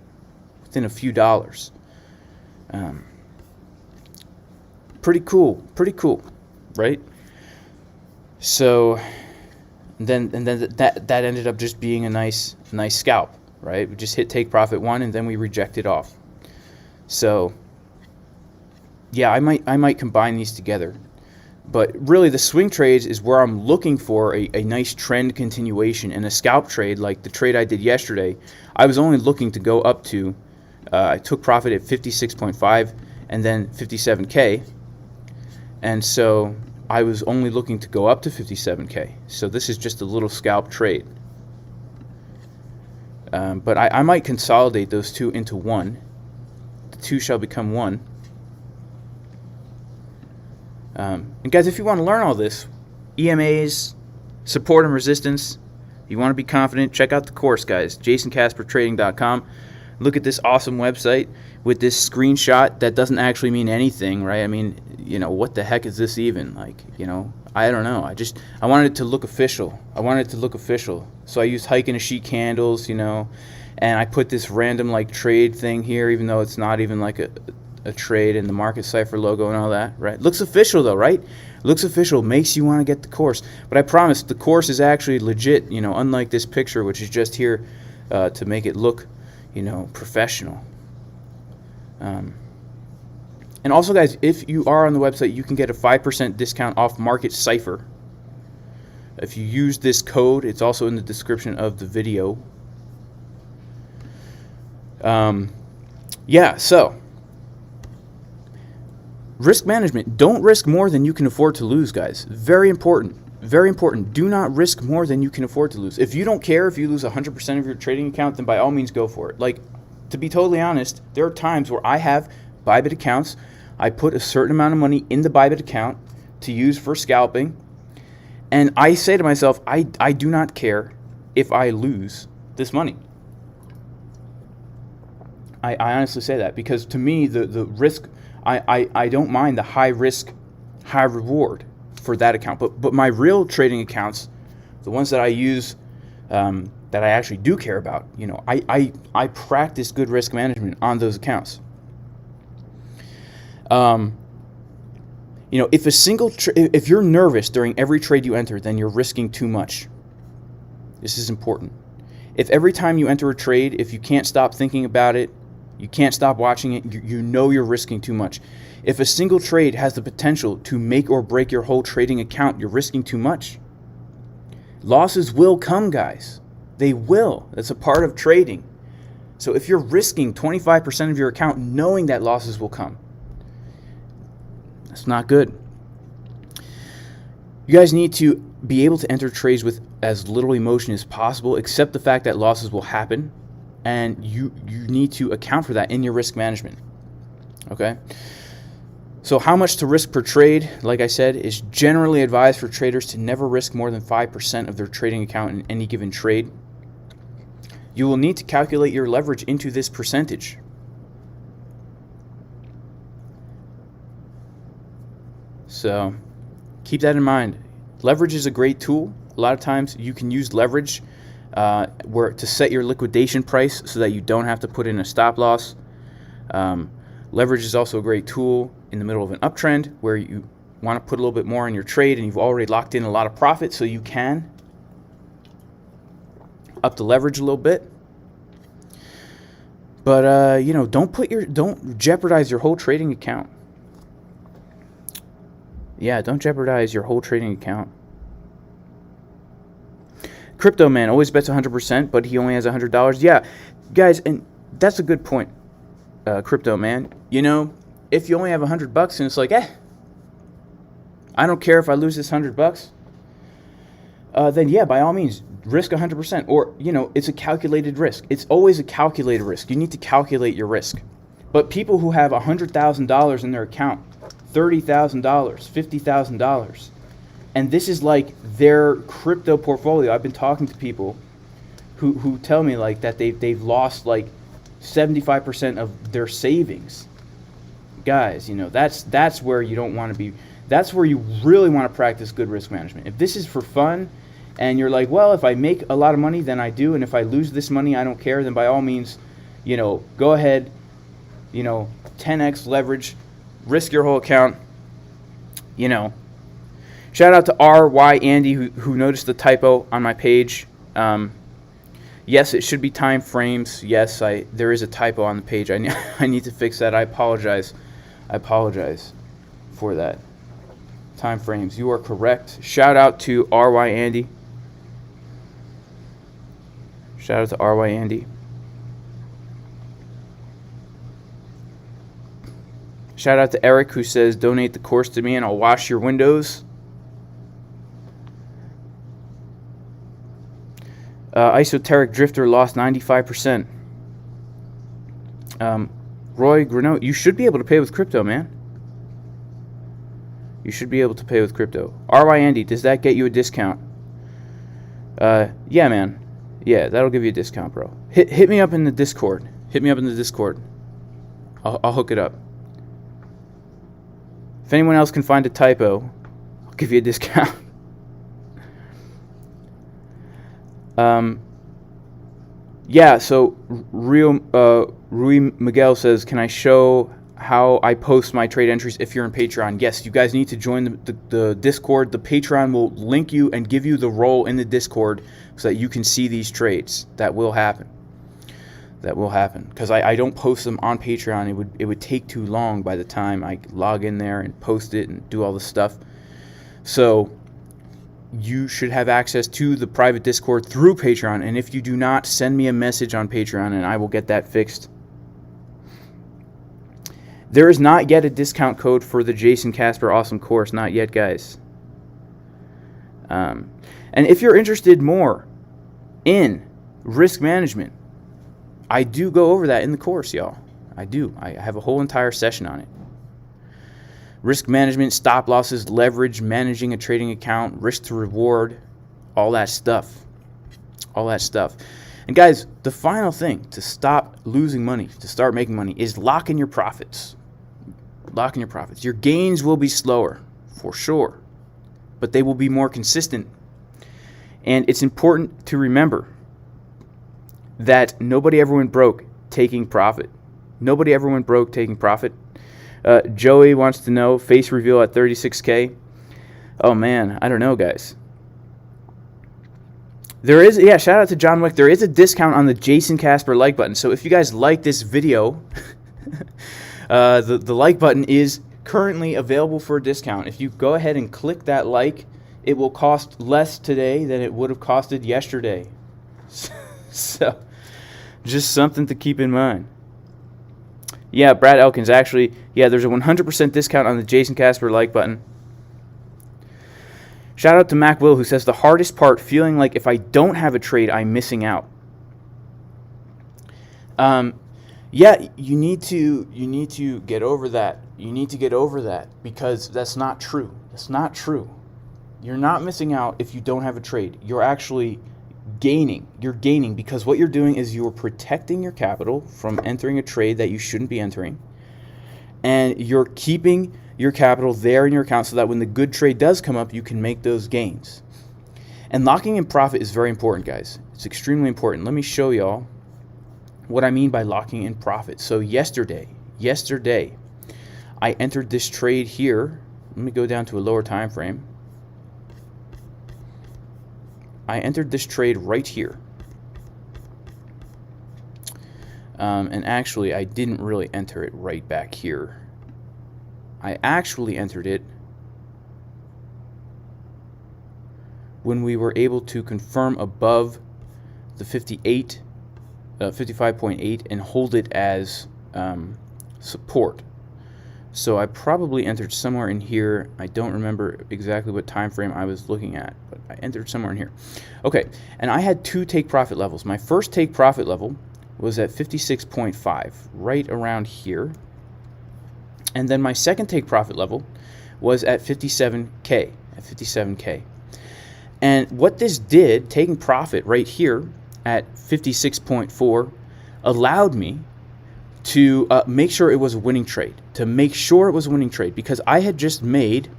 Speaker 1: within a few dollars. Pretty cool, right? So then that ended up just being a nice scalp, right? We just hit take profit 1 and then we rejected off. So yeah, I might combine these together. But really the swing trades is where I'm looking for a nice trend continuation. And a scalp trade, like the trade I did yesterday, I was only looking to go up to, I took profit at 56.5 and then 57K. And so I was only looking to go up to 57K. So this is just a little scalp trade. But I might consolidate those two into one. The two shall become one. And guys, if you want to learn all this, EMAs, support and resistance, you want to be confident, check out the course, guys. JasonCasperTrading.com. Look at this awesome website with this screenshot that doesn't actually mean anything, right? I mean, you know, what the heck is this even? Like, you know, I don't know. I wanted it to look official. So I used Hike and a Sheet candles, you know, and I put this random like trade thing here, even though it's not even like a trade, and the Market Cipher logo and all that, right? Looks official though, right? Looks official, makes you want to get the course. But I promise the course is actually legit, you know, unlike this picture, which is just here to make it look, you know, professional. And also, guys, if you are on the website, you can get a 5% discount off Market Cipher. If you use this code, it's also in the description of the video. Yeah, so risk management. Don't risk more than you can afford to lose, guys. Very important. Very important. Do not risk more than you can afford to lose. If you don't care if you lose 100% of your trading account, then by all means go for it. Like, to be totally honest, there are times where I have ByBit accounts. I put a certain amount of money in the ByBit account to use for scalping. And I say to myself, I do not care if I lose this money. I honestly say that because to me, the risk, I don't mind the high risk, high reward for that account. But my real trading accounts, the ones that I use, that I actually do care about, you know, I practice good risk management on those accounts. You know, if if you're nervous during every trade you enter, then you're risking too much. This is important. If every time you enter a trade, if you can't stop thinking about it, you can't stop watching it, you know you're risking too much. If a single trade has the potential to make or break your whole trading account, you're risking too much. Losses will come, guys. They will. That's a part of trading. So if you're risking 25% of your account knowing that losses will come, that's not good. You guys need to be able to enter trades with as little emotion as possible, accept the fact that losses will happen, and you need to account for that in your risk management. Okay? So how much to risk per trade, like I said, is generally advised for traders to never risk more than 5% of their trading account in any given trade. You will need to calculate your leverage into this percentage. So keep that in mind. Leverage is a great tool. A lot of times you can use leverage to set your liquidation price so that you don't have to put in a stop loss. Leverage is also a great tool in the middle of an uptrend where you want to put a little bit more in your trade and you've already locked in a lot of profit, so you can up the leverage a little bit. But you know, don't jeopardize your whole trading account. Yeah, don't jeopardize your whole trading account. Crypto Man always bets 100%, but he only has $100. Yeah, guys, and that's a good point, Crypto Man. You know, if you only have $100 and it's like, I don't care if I lose this $100, then yeah, by all means, risk 100%. Or, you know, it's a calculated risk. It's always a calculated risk. You need to calculate your risk. But people who have $100,000 in their account, $30,000, $50,000, and this is like their crypto portfolio. I've been talking to people who tell me like that they've lost like 75% of their savings. Guys, you know, that's where you don't want to be. That's where you really want to practice good risk management. If this is for fun and you're like, well, if I make a lot of money, then I do, and if I lose this money, I don't care, then by all means, go ahead, 10x leverage, risk your whole account, Shout out to R.Y. Andy who noticed the typo on my page. Yes, it should be time frames. Yes, there is a typo on the page. I need to fix that. I apologize. For that. Time frames. You are correct. Shout out to R.Y. Andy. Shout out to R.Y. Andy. Shout out to Eric who says, donate the course to me and I'll wash your windows. Esoteric Drifter lost 95%. Roy Greneau, you should be able to pay with crypto, man. You should be able to pay with crypto. R.Y. Andy, does that get you a discount? Yeah, man. Yeah, that'll give you a discount, bro. Hit me up in the Discord. I'll hook it up. If anyone else can find a typo, I'll give you a discount. Yeah, so Rui Miguel says, can I show how I post my trade entries if you're in Patreon? Yes, you guys need to join the Discord. The Patreon will link you and give you the role in the Discord so that you can see these trades. That will happen. Because I don't post them on Patreon. It would take too long by the time I log in there and post it and do all this stuff. So you should have access to the private Discord through Patreon. And if you do not, send me a message on Patreon and I will get that fixed. There is not yet a discount code for the Jason Casper Awesome course. Not yet, guys. And if you're interested more in risk management, I do go over that in the course, y'all. I do. I have a whole entire session on it. Risk management, stop losses, leverage, managing a trading account, risk to reward, all that stuff. And guys, the final thing to stop losing money, to start making money, is lock in your profits. Your gains will be slower, for sure, but they will be more consistent. And it's important to remember that nobody ever went broke taking profit. Joey wants to know, face reveal at 36K. Oh man, I don't know, guys. There is, shout out to John Wick. There is a discount on the Jason Casper like button. So if you guys like this video, the like button is currently available for a discount. If you go ahead and click that like, it will cost less today than it would have costed yesterday. So, just something to keep in mind. Yeah, Brad Elkins, actually, there's a 100% discount on the Jason Casper like button. Shout out to Mac Will, who says, the hardest part, feeling like if I don't have a trade, I'm missing out. You need to get over that. Because that's not true. You're not missing out if you don't have a trade. You're actually gaining. You're gaining because what you're doing is you're protecting your capital from entering a trade that you shouldn't be entering. And you're keeping your capital there in your account so that when the good trade does come up, you can make those gains. And locking in profit is very important, guys. It's extremely important. Let me show y'all what I mean by locking in profit. So yesterday, I entered this trade here. Let me go down to a lower time frame. I entered this trade right here. And actually, I didn't really enter it right back here. I actually entered it when we were able to confirm above the 55.8 and hold it as support. So I probably entered somewhere in here. I don't remember exactly what time frame I was looking at, but I entered somewhere in here. Okay, and I had two take profit levels. My first take profit level was at 56.5, right around here. And then my second take profit level was at 57K. And what this did, taking profit right here at 56.4, allowed me to make sure it was a winning trade. Because I had just made,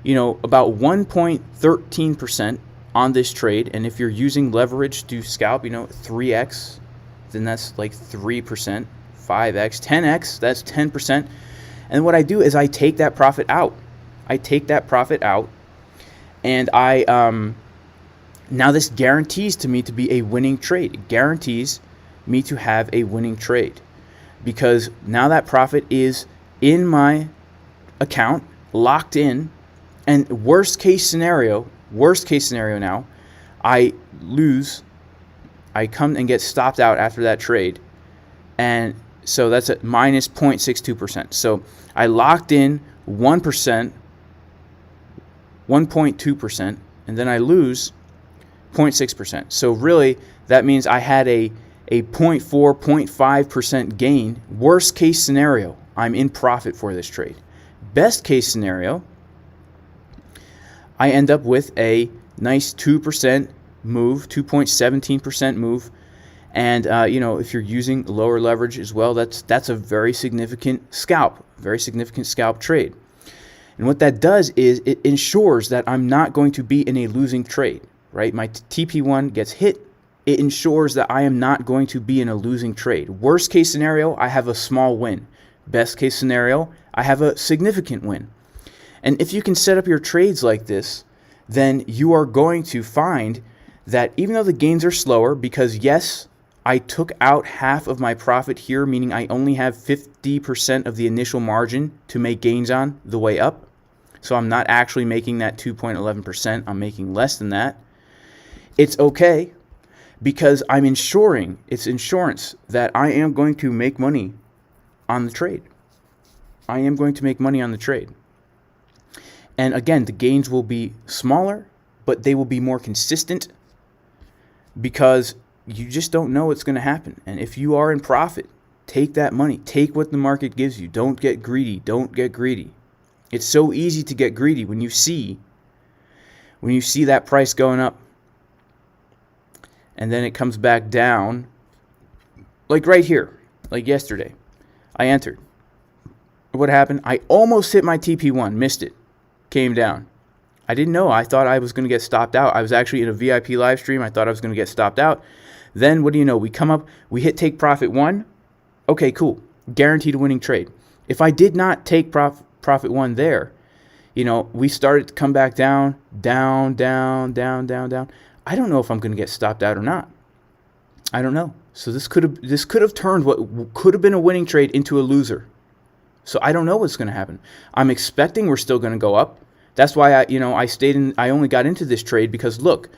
Speaker 1: about 1.13% on this trade. And if you're using leverage to scalp, 3x, then that's like 3%, 5x, 10x, that's 10%. And what I do is I take that profit out. And now this guarantees to me to be a winning trade. It guarantees me to have a winning trade, because now that profit is in my account, locked in. And worst case scenario now, I lose. I come and get stopped out after that trade, and so that's at minus 0.62%. So I locked in 1%, 1.2%, and then I lose 0.6%. So really, that means I had a 0.4, 0.5% gain. Worst case scenario, I'm in profit for this trade. Best case scenario, I end up with a nice 2% move, 2.17% move. And, if you're using lower leverage as well, that's a very significant scalp trade. And what that does is it ensures that I'm not going to be in a losing trade, right? My TP1 gets hit. It ensures that I am not going to be in a losing trade. Worst case scenario, I have a small win. Best case scenario, I have a significant win. And if you can set up your trades like this, then you are going to find that even though the gains are slower, because yes, I took out half of my profit here, meaning I only have 50% of the initial margin to make gains on the way up. So I'm not actually making that 2.11%. I'm making less than that. It's okay, because I'm ensuring, it's insurance that I am going to make money on the trade. I am going to make money on the trade. And again, the gains will be smaller, but they will be more consistent, because you just don't know what's going to happen. And if you are in profit, take that money. Take what the market gives you. Don't get greedy. Don't get greedy. It's so easy to get greedy when you see that price going up, and then it comes back down, like right here, like yesterday. I entered. What happened? I almost hit my TP1, missed it, came down. I didn't know. I thought I was going to get stopped out. I was actually in a VIP live stream. I thought I was going to get stopped out. Then what do you know? We come up, we hit take profit 1. Okay, cool. Guaranteed a winning trade. If I did not take profit 1 there, we started to come back down. I don't know if I'm going to get stopped out or not. I don't know. So this could have turned what could have been a winning trade into a loser. So I don't know what's going to happen. I'm expecting we're still going to go up. That's why I only got into this trade, because look,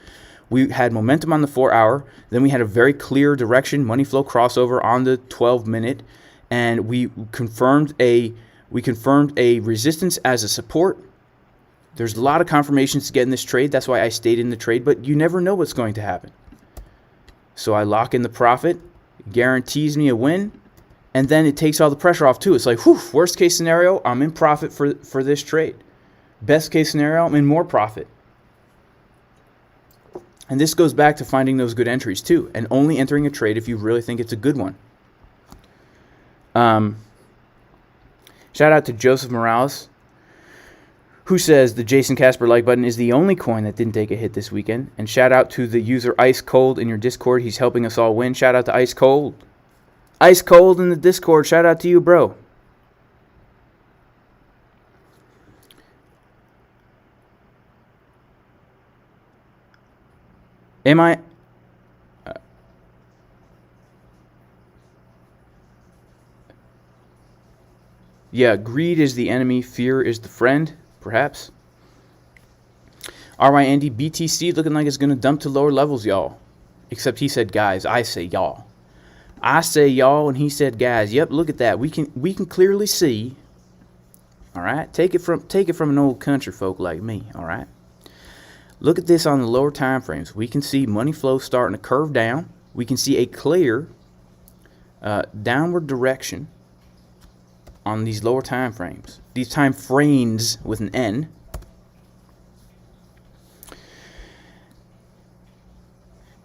Speaker 1: we had momentum on the 4-hour, then we had a very clear direction, money flow crossover on the 12-minute, and we confirmed a resistance as a support. There's a lot of confirmations to get in this trade. That's why I stayed in the trade, but you never know what's going to happen. So I lock in the profit, guarantees me a win, and then it takes all the pressure off too. It's like, whew, worst case scenario, I'm in profit for this trade. Best case scenario, I'm in more profit. And this goes back to finding those good entries too, and only entering a trade if you really think it's a good one. Shout out to Joseph Morales, who says the Jason Casper like button is the only coin that didn't take a hit this weekend. And shout out to the user Ice Cold in your Discord. He's helping us all win. Shout out to Ice Cold. Ice Cold in the Discord. Shout out to you, bro. Am I... yeah, greed is the enemy, fear is the friend, perhaps. RYND BTC looking like it's going to dump to lower levels, y'all. Except he said guys. I say y'all. I say y'all and he said guys. Yep, look at that. We can clearly see. All right? Take it from an old country folk like me, all right? Look at this on the lower time frames. We can see money flow starting to curve down. We can see a clear downward direction on these lower time frames. These time frames with an N.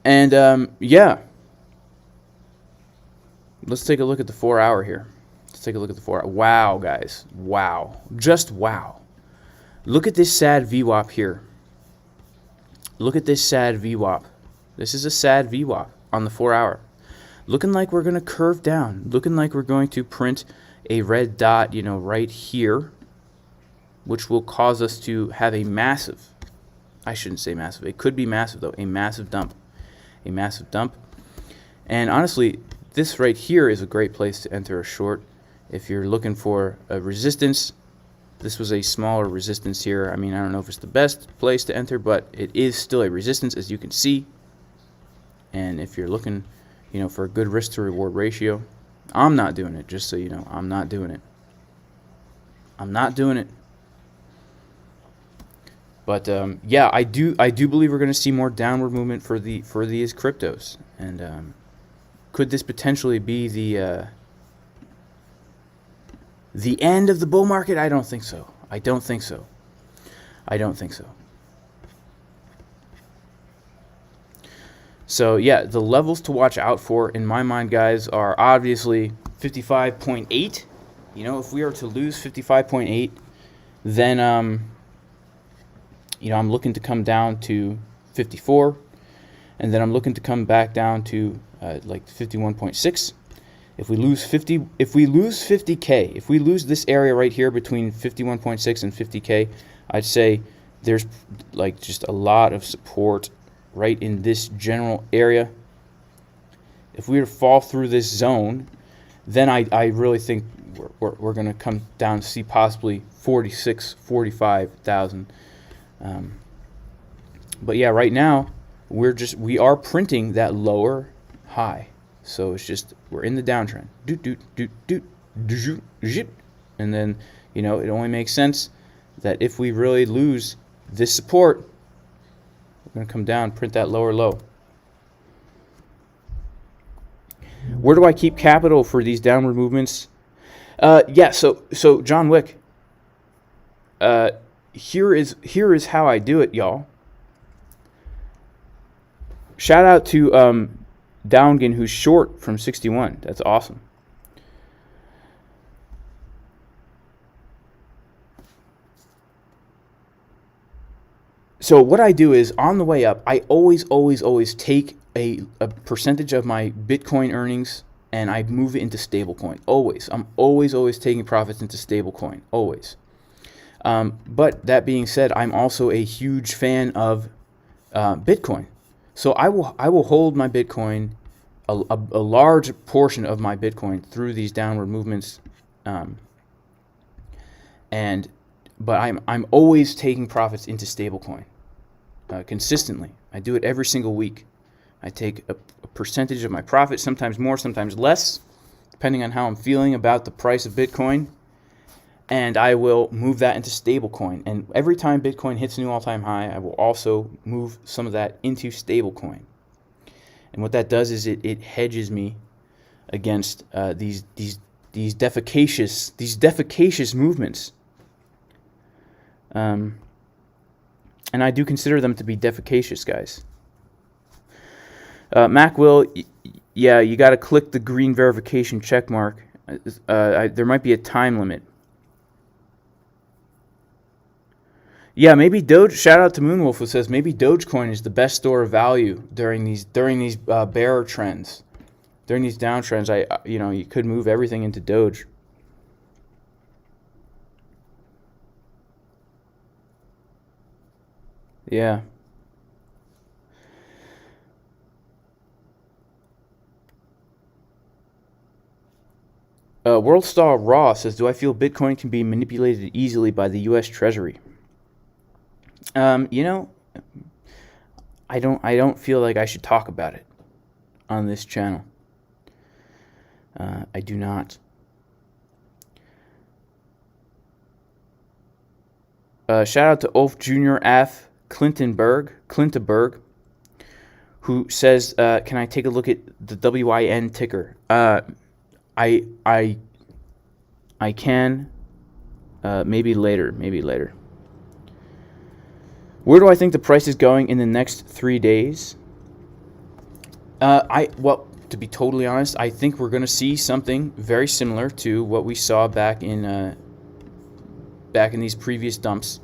Speaker 1: And yeah. Let's take a look at the 4-hour here. Let's take a look at the 4-hour. Wow, guys. Wow. Just wow. Look at this sad VWAP here. Look at this sad VWAP. This is a sad VWAP on the 4 hour. Looking like we're going to curve down. Looking like we're going to print a red dot, you know, right here, which will cause us to have a massive, I shouldn't say massive, it could be massive though, a massive dump. A massive dump. And honestly, this right here is a great place to enter a short. If you're looking for a resistance, this was a smaller resistance here. I mean, I don't know if it's the best place to enter, but it is still a resistance, as you can see. And if you're looking, you know, for a good risk to reward ratio, I'm not doing it, just so you know. I'm not doing it. I'm not doing it. But yeah, I do believe we're going to see more downward movement for these cryptos. And could this potentially be the end of the bull market? I don't think so. I don't think so. I don't think so. So yeah, the levels to watch out for in my mind, guys, are obviously 55.8. You know, if we are to lose 55.8, then you know, I'm looking to come down to 54, and then I'm looking to come back down to like 51.6. If we lose 50K, if we lose this area right here between 51.6 and 50K, I'd say there's like just a lot of support right in this general area. If we were to fall through this zone, then I really think we're going to come down to see possibly 45,000. But yeah, right now we are printing that lower high, so it's just we're in the downtrend. And then, you know, it only makes sense that if we really lose this support, we're going to come down, print that lower low. Where do I keep capital for these downward movements? Yeah, so John Wick. Here is how I do it, y'all. Shout out to Downgan, who's short from 61. That's awesome. So what I do is, on the way up, I always take a percentage of my Bitcoin earnings and I move it into stablecoin. Always. I'm always taking profits into stablecoin. Always. But that being said, I'm also a huge fan of Bitcoin. So I will hold my Bitcoin, a large portion of my Bitcoin through these downward movements, but I'm always taking profits into stablecoin consistently. I do it every single week. I take a percentage of my profit, sometimes more, sometimes less, depending on how I'm feeling about the price of Bitcoin. And I will move that into stablecoin. And every time Bitcoin hits a new all-time high, I will also move some of that into stablecoin. And what that does is it hedges me against these defecacious movements. And I do consider them to be defecacious, guys. Mac will, yeah, you got to click the green verification check mark. There might be a time limit. Yeah, maybe Doge. Shout out to Moonwolf, who says maybe Dogecoin is the best store of value during these bear trends, during these downtrends. You could move everything into Doge. Yeah. WorldStar Raw says, "Do I feel Bitcoin can be manipulated easily by the U.S. Treasury?" You know, I don't feel like I should talk about it on this channel. I do not. Shout out to Ulf Jr. F. Clintonberg, who says, "Can I take a look at the WIN ticker?" I can. Maybe later. Where do I think the price is going in the next 3 days? Well, to be totally honest, I think we're going to see something very similar to what we saw back in these previous dumps,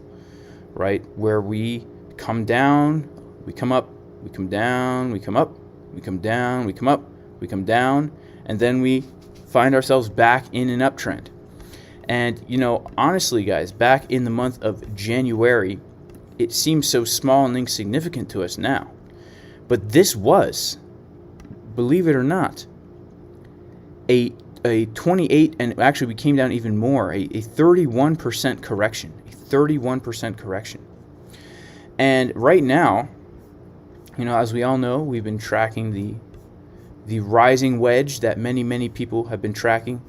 Speaker 1: right? Where we come down We come up, we come down, we come up, we come down, we come up, we come down, and then we find ourselves back in an uptrend. And, you know, honestly, guys, back in the month of January, it seems so small and insignificant to us now. But this was, believe it or not, a 28, and actually we came down even more, a 31% correction. A 31% correction. And right now, you know, as we all know, we've been tracking the rising wedge that many people have been tracking,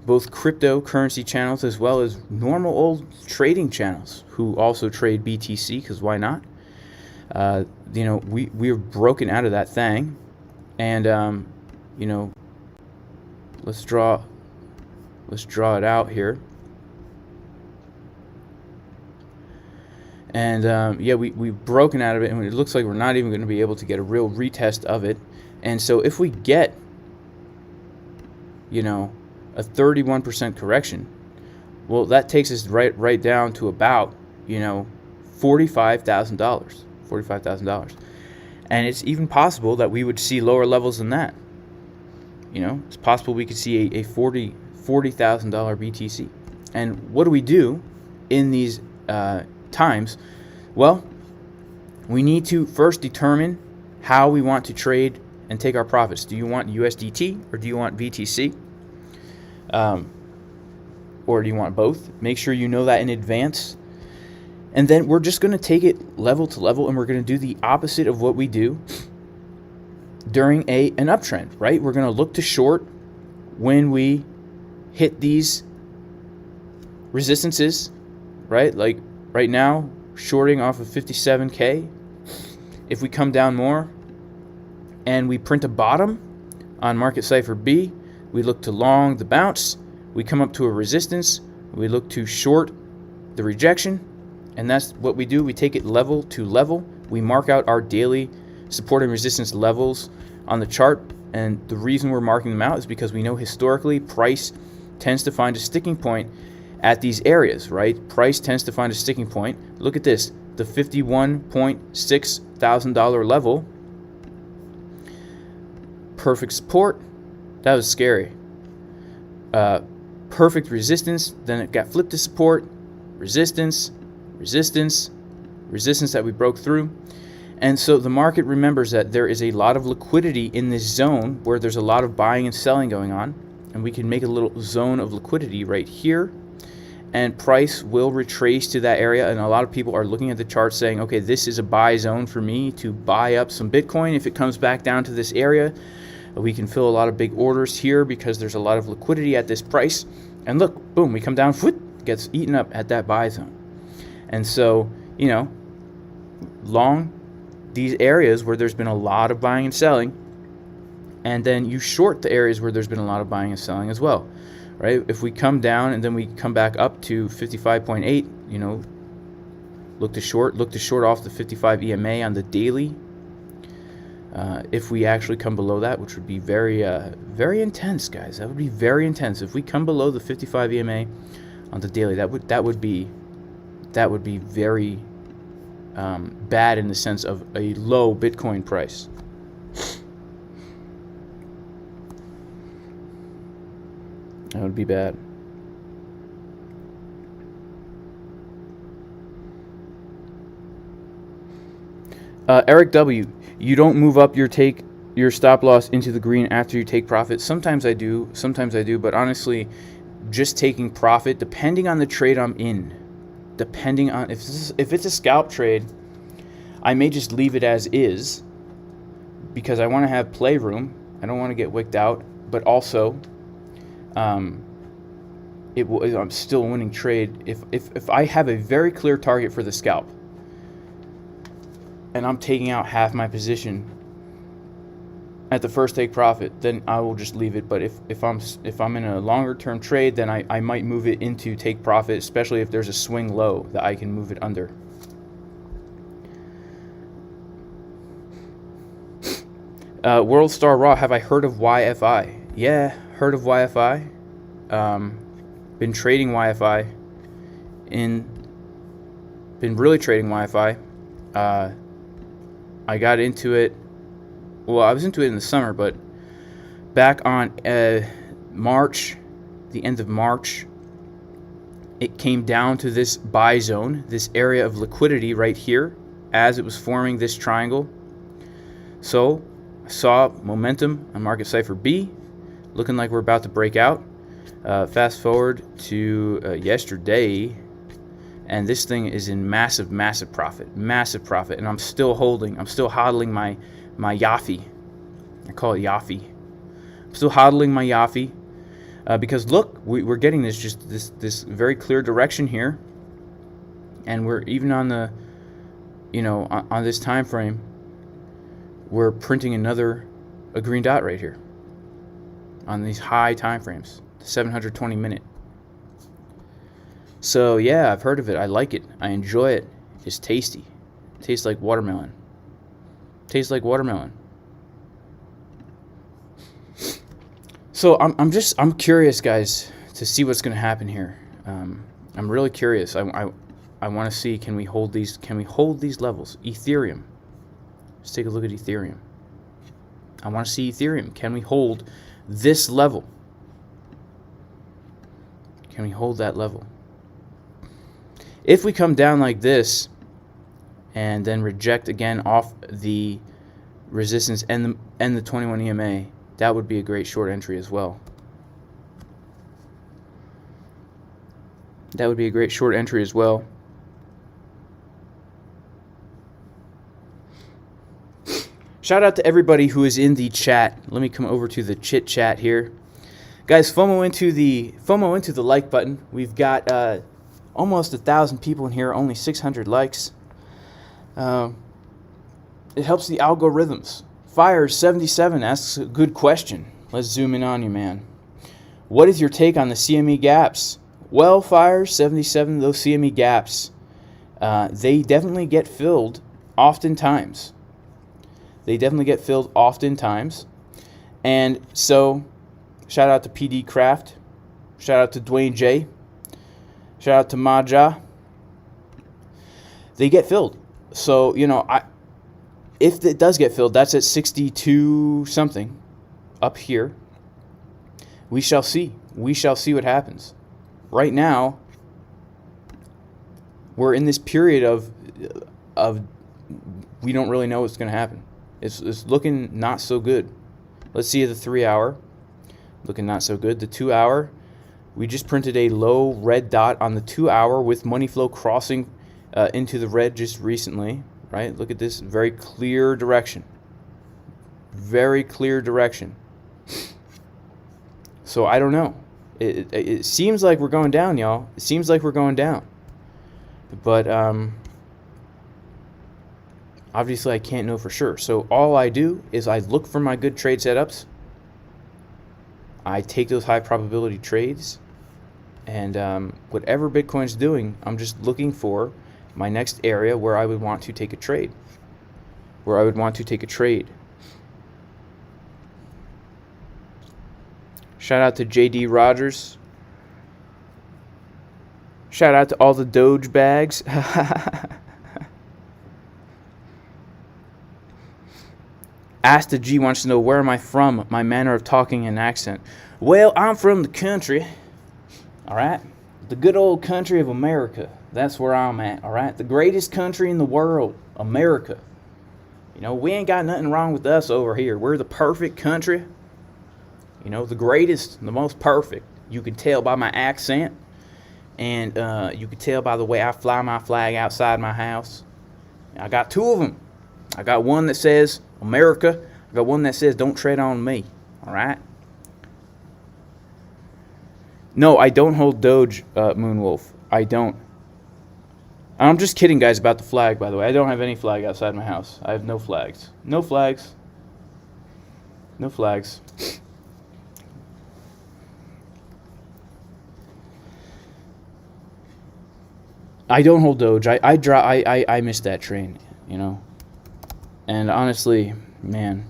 Speaker 1: both cryptocurrency channels as well as normal old trading channels who also trade BTC, because why not? You know, we're broken out of that thing, and you know, let's draw it out here. And yeah, we've broken out of it, and it looks like we're not even going to be able to get a real retest of it. And so if we get, you know, a 31% correction, well, that takes us right down to about, you know, $45,000. And it's even possible that we would see lower levels than that. You know, it's possible we could see a $40,000 BTC. And what do we do in these times? Well, we need to first determine how we want to trade and take our profits. Do you want USDT or do you want BTC? Or do you want both? Make sure you know that in advance. And then we're just going to take it level to level, and we're going to do the opposite of what we do during an uptrend, right? We're going to look to short when we hit these resistances, right? Like right now, shorting off of 57K. If we come down more and we print a bottom on Market Cipher B, we look to long the bounce, we come up to a resistance, we look to short the rejection, and that's what we do. We take it level to level. We mark out our daily support and resistance levels on the chart, and the reason we're marking them out is because we know historically price tends to find a sticking point at these areas, right? Price tends to find a sticking point. Look at this, the $51.6 thousand level. Perfect support. That was scary. Perfect resistance. Then it got flipped to support. Resistance. Resistance. Resistance that we broke through. And so the market remembers that there is a lot of liquidity in this zone where there's a lot of buying and selling going on. And we can make a little zone of liquidity right here. And price will retrace to that area. And a lot of people are looking at the chart saying, okay, this is a buy zone for me to buy up some Bitcoin. If it comes back down to this area, we can fill a lot of big orders here because there's a lot of liquidity at this price. And look, boom, we come down, whoop, gets eaten up at that buy zone. And so, you know, long these areas where there's been a lot of buying and selling, and then you short the areas where there's been a lot of buying and selling as well, right? If we come down and then we come back up to 55.8, you know, look to short off the 55 EMA on the daily. If we actually come below that, which would be very intense, guys. That would be very intense. If we come below the 55 EMA on the daily, that would be very bad in the sense of a low Bitcoin price. That would be bad. Eric W., you don't move up your stop loss into the green after you take profit. Sometimes I do, but honestly, just taking profit, depending on the trade I'm in, depending on if it's a scalp trade, I may just leave it as is because I want to have playroom. I don't want to get wicked out, but also I'm still a winning trade if I have a very clear target for the scalp and I'm taking out half my position at the first take profit, then I will just leave it. But if I'm in a longer term trade, then I might move it into take profit, especially if there's a swing low that I can move it under. World Star Raw, have I heard of YFI? Yeah, heard of YFI. Been trading YFI. Been really trading YFI. I got into it. Well, I was into it in the summer, but back on March, the end of March, it came down to this buy zone, this area of liquidity right here, as it was forming this triangle. So I saw momentum on Market Cipher B, looking like we're about to break out. Fast forward to yesterday, and this thing is in massive profit, and I'm still hodling my Yafi. I call it Yafi. I'm still hodling my Yafi because look, we're getting this very clear direction here, and we're even on the, on this time frame, we're printing a green dot right here on these high time frames, the 720 minute. So yeah, I've heard of it. I like it. I enjoy it. It's tasty. It tastes like watermelon. Tastes like watermelon. So I'm curious, guys, to see what's going to happen here. I'm really curious. I want to see, can we hold these levels? Ethereum. Let's take a look at Ethereum. I want to see Ethereum. Can we hold this level? Can we hold that level? If we come down like this and then reject again off the resistance and the 21 EMA, that would be a great short entry as well. That would be a great short entry as well. Shout out to everybody who is in the chat. Let me come over to the chit chat here. Guys, FOMO into the like button. We've got almost 1,000 people in here, only 600 likes. It helps the algorithms. Fire77 asks a good question. Let's zoom in on you, man. What is your take on the CME gaps? Well, Fire77, those CME gaps, they definitely get filled oftentimes. And so, shout out to PD Craft. Shout out to Dwayne J. Shout out to Maja. They get filled. So, if it does get filled, that's at 62 something up here. We shall see. We shall see what happens. Right now, we're in this period of we don't really know what's going to happen. It's looking not so good. Let's see the 3 hour. Looking not so good. The 2 hour, we just printed a low red dot on the 2 hour with money flow crossing into the red just recently. Right? Look at this. Very clear direction. Very clear direction. So I don't know. It seems like we're going down, y'all. It seems like we're going down. But obviously I can't know for sure. So all I do is I look for my good trade setups. I take those high probability trades. And whatever Bitcoin's doing, I'm just looking for my next area where I would want to take a trade. Shout out to JD Rogers. Shout out to all the Doge bags. Asta G wants to know, where am I from? My manner of talking and accent. Well, I'm from the country. Alright? The good old country of America. That's where I'm at, alright? The greatest country in the world, America. We ain't got nothing wrong with us over here. We're the perfect country. The greatest, the most perfect. You can tell by my accent. And you can tell by the way I fly my flag outside my house. I got two of them. I got one that says America. I got one that says don't tread on me, alright? No, I don't hold Doge, Moonwolf. I don't. I'm just kidding, guys, about the flag, by the way. I don't have any flag outside my house. I have no flags. No flags. No flags. I don't hold Doge. I missed that train, And honestly, man,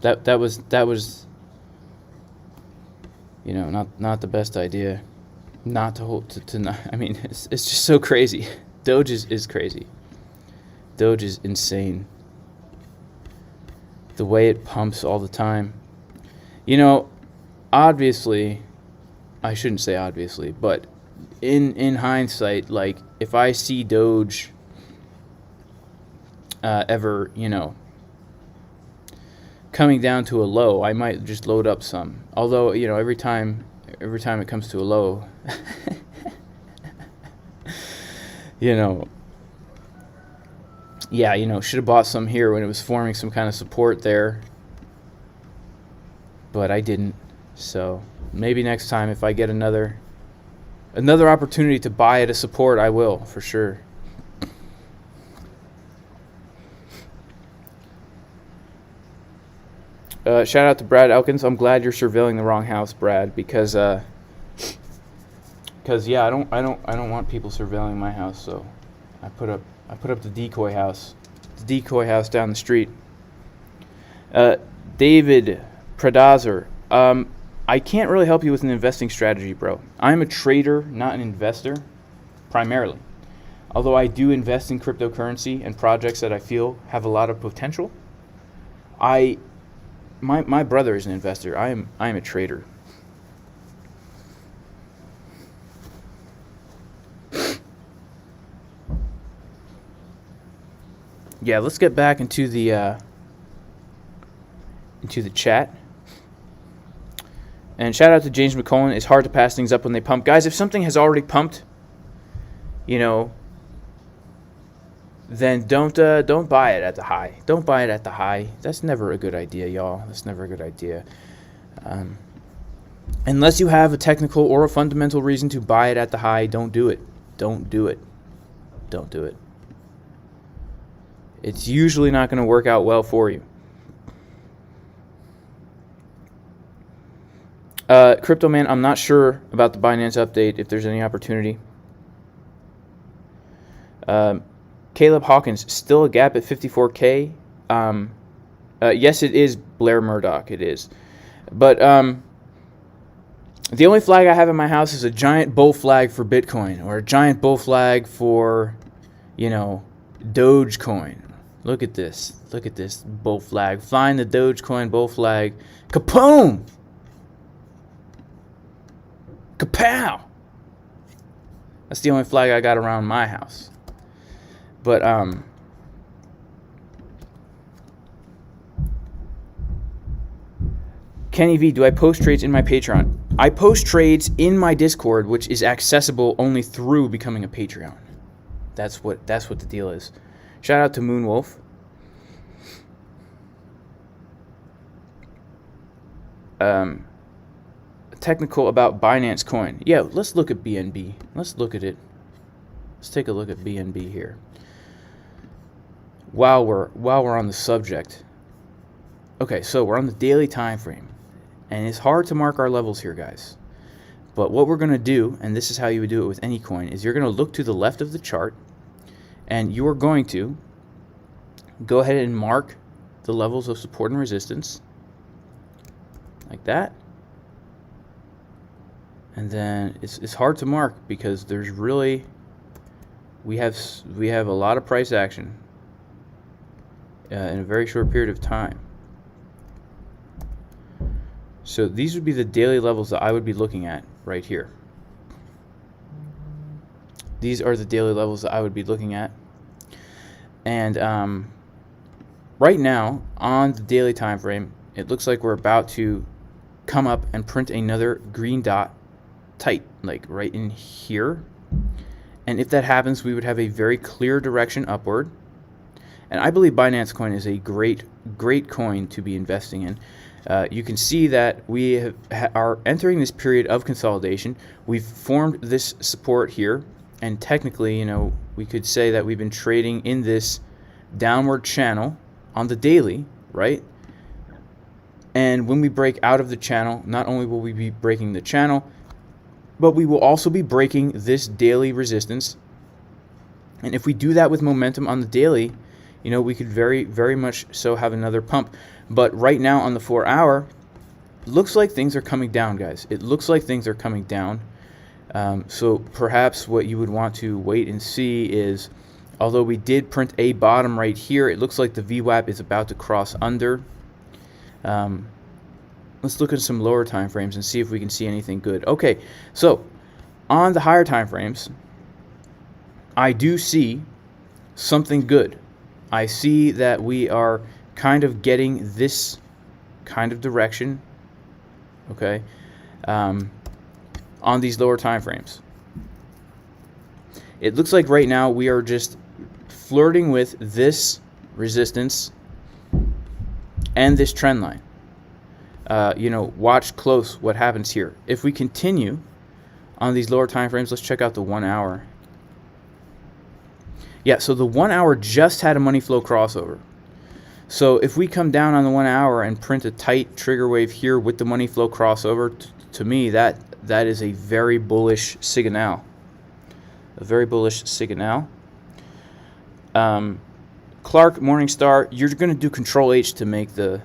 Speaker 1: that was not the best idea. Not to hold to not. I mean, it's just so crazy. Doge is crazy. Doge is insane. The way it pumps all the time. You know, obviously, I shouldn't say obviously, but in hindsight, like, if I see Doge ever, you know, coming down to a low, I might just load up some. Although, you know, every time it comes to a low, you know, yeah, you know, should have bought some here when it was forming some kind of support there, but I didn't. So maybe next time, if I get another opportunity to buy at a support, I will, for sure. Shout out to Brad Elkins. I'm glad you're surveilling the wrong house, Brad, because yeah, I don't want people surveilling my house. So I put up the decoy house down the street. David Predazer. I can't really help you with an investing strategy, bro. I'm a trader, not an investor, primarily. Although I do invest in cryptocurrency and projects that I feel have a lot of potential. My brother is an investor. I am a trader. Yeah, let's get back into the chat. And shout out to James McCullen. It's hard to pass things up when they pump. Guys, if something has already pumped, you know, then don't buy it at the high. Don't buy it at the high. That's never a good idea, y'all. That's never a good idea. Unless you have a technical or a fundamental reason to buy it at the high, don't do it. Don't do it. Don't do it. It's usually not going to work out well for you. Crypto Man, I'm not sure about the Binance update, if there's any opportunity. Caleb Hawkins, still a gap at 54K. Yes, it is Blair Murdoch. It is. But the only flag I have in my house is a giant bull flag for Bitcoin, or a giant bull flag for, you know, Dogecoin. Look at this. Look at this bull flag. Flying the Dogecoin bull flag. Kapoom! Kapow! That's the only flag I got around my house. But Kenny V, do I post trades in my Patreon? I post trades in my Discord, which is accessible only through becoming a Patreon. That's what the deal is. Shout out to Moonwolf. Technical about Binance Coin. Yeah, let's look at BNB. Let's look at it. Let's take a look at BNB here. While we're on the subject. Okay, so we're on the daily time frame. And it's hard to mark our levels here, guys. But what we're going to do, and this is how you would do it with any coin, is you're going to look to the left of the chart, and you are going to go ahead and mark the levels of support and resistance, like that. And then it's hard to mark because there's really we have a lot of price action in a very short period of time. So these would be the daily levels that I would be looking at right here. These are the daily levels that I would be looking at. And right now on the daily time frame, it looks like we're about to come up and print another green dot tight, like right in here. And if that happens, we would have a very clear direction upward. And I believe Binance Coin is a great coin to be investing in. You can see that we are entering this period of consolidation. We've formed this support here, and technically, you know, we could say that we've been trading in this downward channel on the daily, right? And when we break out of the channel, not only will we be breaking the channel, but we will also be breaking this daily resistance. And if we do that with momentum on the daily, you know, we could very, very much so have another pump. But right now on the 4 hour, looks like things are coming down, guys. It looks like things are coming down. So perhaps what you would want to wait and see is Although we did print a bottom right here, it looks like the VWAP is about to cross under. Let's look at some lower time frames and see if we can see anything good. Okay, so on the higher time frames, I do see something good. I see that we are kind of getting this kind of direction, okay, on these lower time frames. It looks like right now we are just flirting with this resistance and this trend line. You know, watch close what happens here. If we continue on these lower time frames, let's check out the 1 hour. Yeah, so the 1 hour just had a money flow crossover. So if we come down on the 1 hour and print a tight trigger wave here with the money flow crossover, to me that is a very bullish signal. A very bullish signal. Clark Morningstar, you're going to do Control H to make the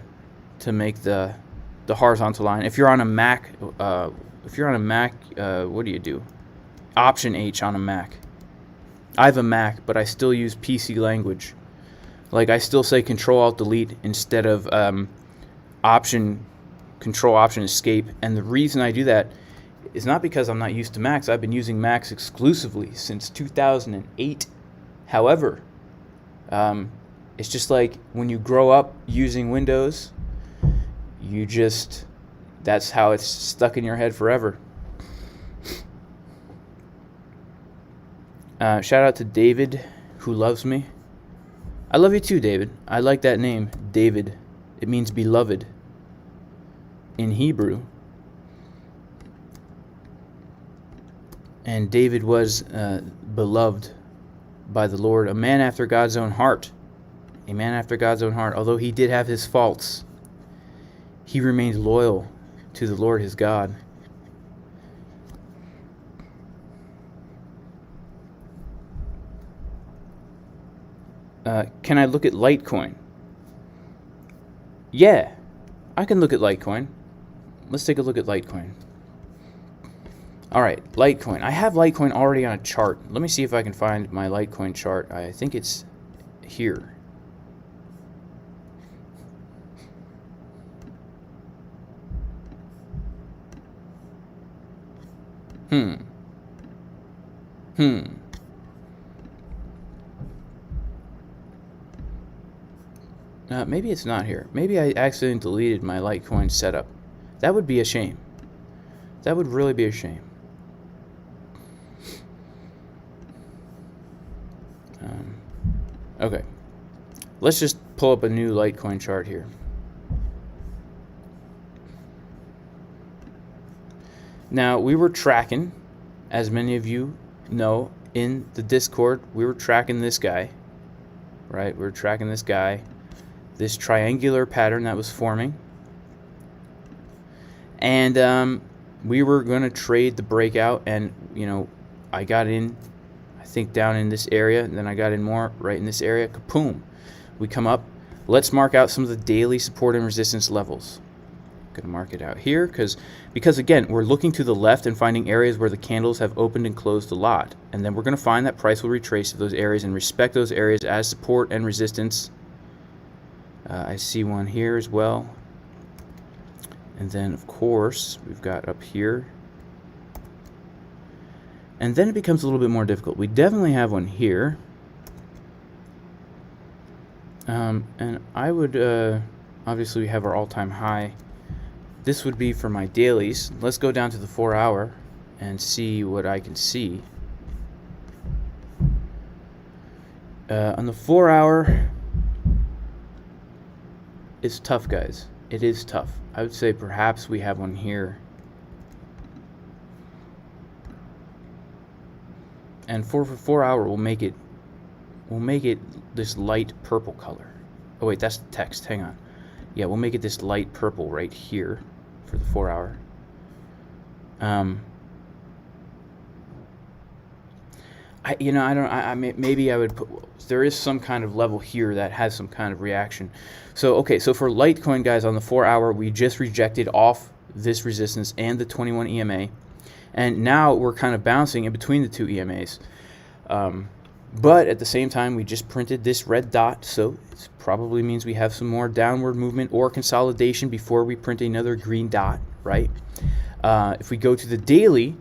Speaker 1: horizontal line. If you're on a Mac, what do you do? Option H on a Mac. I have a Mac, but I still use PC language. Like, I still say Control Alt Delete instead of Control Option Escape. And the reason I do that is not because I'm not used to Macs. I've been using Macs exclusively since 2008. However, it's just like when you grow up using Windows, that's how it's stuck in your head forever. Shout out to David, who loves me. I love you too, David. I like that name, David. It means beloved in Hebrew. And David was beloved by the Lord, a man after God's own heart. A man after God's own heart. Although he did have his faults, he remained loyal to the Lord his God. Can I look at Litecoin? Yeah, I can look at Litecoin. Let's take a look at Litecoin. All right, Litecoin. I have Litecoin already on a chart. Let me see if I can find my Litecoin chart. I think it's here. Maybe it's not here. Maybe I accidentally deleted my Litecoin setup. That would be a shame. That would really be a shame. Okay. Let's just pull up a new Litecoin chart here. Now, we were tracking, as many of you know, in the Discord, we were tracking this guy, right? We were tracking this guy, this triangular pattern that was forming. And we were going to trade the breakout, and, you know, I got in, I think, down in this area, and then I got in more right in this area. Kapoom. We come up. Let's mark out some of the daily support and resistance levels. Going to mark it out here because again, we're looking to the left and finding areas where the candles have opened and closed a lot, and then we're going to find that price will retrace to those areas and respect those areas as support and resistance. I see one here as well, and then of course we've got up here, and then it becomes a little bit more difficult. We definitely have one here, and I would obviously we have our all-time high. This would be for my dailies. Let's go down to the 4 hour and see what I can see. On the 4 hour, it's tough, guys. It is tough. I would say perhaps we have one here. And for 4 hour, we'll make it this light purple color. Oh wait, that's the text. Hang on. Yeah, we'll make it this light purple right here for the 4 hour. Maybe I would put, there is some kind of level here that has some kind of reaction. So, okay, so for Litecoin, guys, on the 4 hour, we just rejected off this resistance and the 21 EMA. And now we're kind of bouncing in between the two EMAs. But at the same time, we just printed this red dot, so it probably means we have some more downward movement or consolidation before we print another green dot, right? If we go to the daily,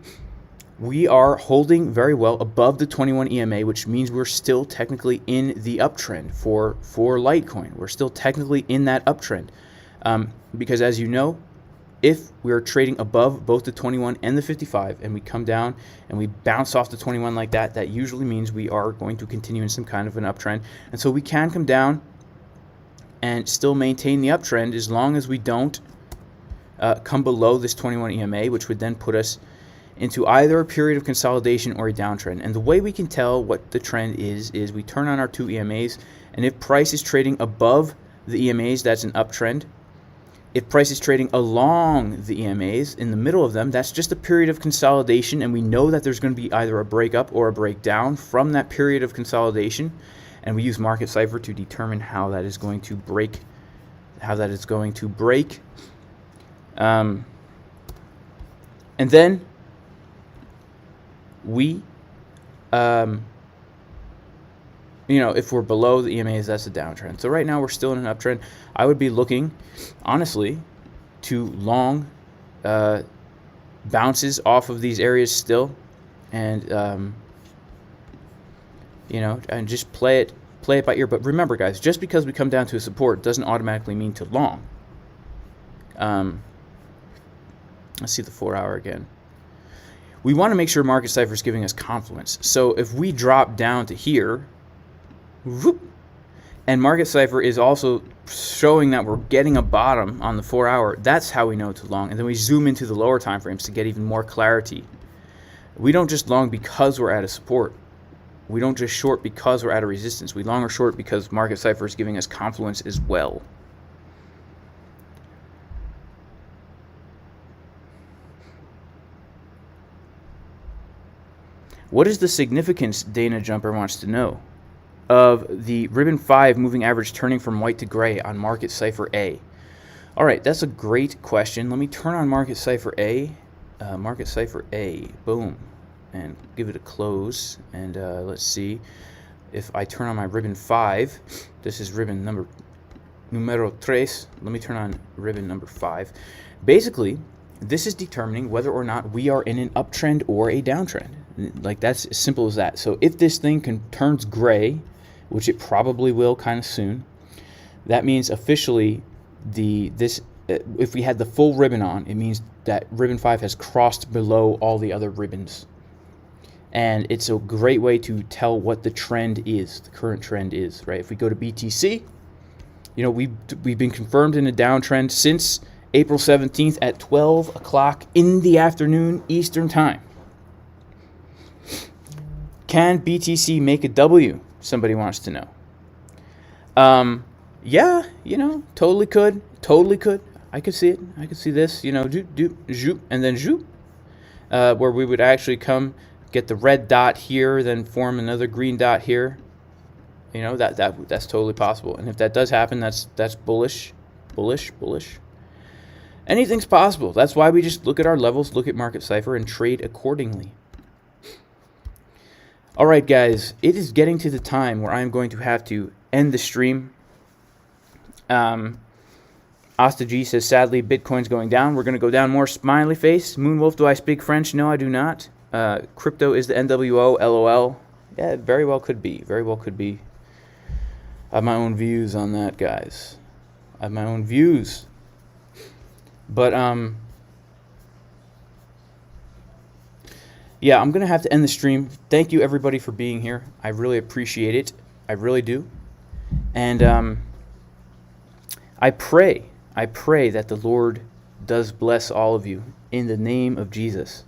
Speaker 1: we are holding very well above the 21 EMA, which means we're still technically in the uptrend for Litecoin. We're still technically in that uptrend because, as you know, if we're trading above both the 21 and the 55 and we come down and we bounce off the 21 like that, that usually means we are going to continue in some kind of an uptrend. And so we can come down and still maintain the uptrend as long as we don't come below this 21 EMA, which would then put us into either a period of consolidation or a downtrend. And the way we can tell what the trend is we turn on our two EMAs, and if price is trading above the EMAs, that's an uptrend. If price is trading along the EMAs, in the middle of them, that's just a period of consolidation, and we know that there's going to be either a breakup or a breakdown from that period of consolidation, and we use Market Cipher to determine how that is going to break, and then we, if we're below the EMAs, that's a downtrend. So right now we're still in an uptrend. I would be looking, honestly, to long bounces off of these areas still, and and just play it by ear. But remember, guys, just because we come down to a support doesn't automatically mean to long. Let's see the 4-hour again. We want to make sure Market Cipher is giving us confluence. So if we drop down to here, whoop, and Market Cipher is also showing that we're getting a bottom on the 4-hour, that's how we know to long. And then we zoom into the lower time frames to get even more clarity. We don't just long because we're at a support. We don't just short because we're at a resistance. We long or short because Market Cipher is giving us confluence as well. What is the significance, Dana Jumper wants to know, of the ribbon 5 moving average turning from white to gray on Market Cipher A? All right, that's a great question. Let me turn on Market Cipher A. Market Cipher A, boom, and give it a close. And let's see if I turn on my ribbon 5. This is ribbon numero 3. Let me turn on ribbon number 5. Basically, this is determining whether or not we are in an uptrend or a downtrend. Like, that's as simple as that. So if this thing turns gray, which it probably will kind of soon, that means officially if we had the full ribbon on, it means that ribbon 5 has crossed below all the other ribbons. And it's a great way to tell what the trend is, the current trend is, right? If we go to BTC, we've been confirmed in a downtrend since April 17th at 12 o'clock in the afternoon Eastern Time. Can BTC make a W? Somebody wants to know. Yeah, totally could. I could see it. I could see this, zoop, and then zoop, where we would actually get the red dot here, then form another green dot here. That's totally possible. And if that does happen, that's bullish. Anything's possible. That's why we just look at our levels, look at Market Cipher, and trade accordingly. All right, guys, it is getting to the time where I'm going to have to end the stream. Asta G says, sadly, Bitcoin's going down. We're going to go down more. Smiley face. Moonwolf, do I speak French? No, I do not. Crypto is the NWO, LOL. Yeah, it very well could be. Very well could be. I have my own views on that, guys. I have my own views. But, yeah, I'm going to have to end the stream. Thank you, everybody, for being here. I really appreciate it. I really do. And I pray that the Lord does bless all of you in the name of Jesus.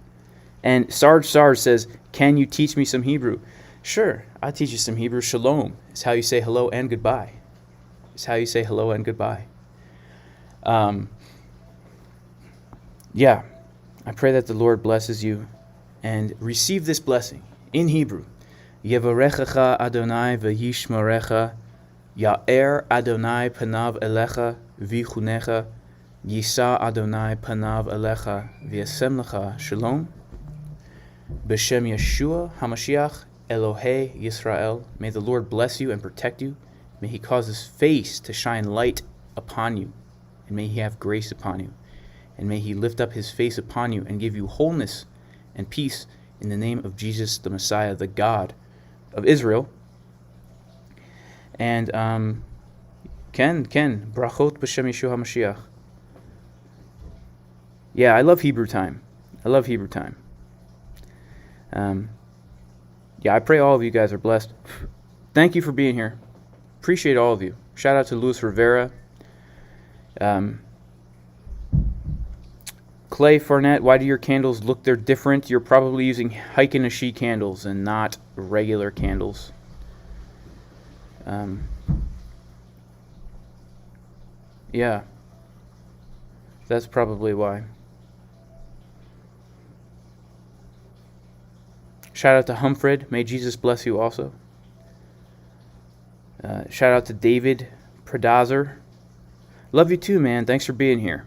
Speaker 1: And Sarge says, can you teach me some Hebrew? Sure, I'll teach you some Hebrew. Shalom is how you say hello and goodbye. It's how you say hello and goodbye. Yeah, I pray that the Lord blesses you. And receive this blessing in Hebrew. Yevarechecha Adonai v'yishmerecha, Ya'er Adonai panav elecha v'chunecha, Yisa Adonai panav elecha v'yasem lecha shalom. B'shem Yeshua HaMashiach, Elohei Yisrael. May the Lord bless you and protect you. May he cause his face to shine light upon you, and may he have grace upon you. And may he lift up his face upon you and give you wholeness and peace in the name of Jesus the Messiah, the God of Israel. And Ken, brachot b'shem Yeshua HaMashiach. Yeah, I love Hebrew time. Yeah, I pray all of you guys are blessed. Thank you for being here. Appreciate all of you. Shout out to Luis Rivera. Clay Farnett, why do your candles look they're different? You're probably using Heiken candles and not regular candles. Yeah, that's probably why. Shout out to Humfred. May Jesus bless you also. Shout out to David Predazer. Love you too, man. Thanks for being here.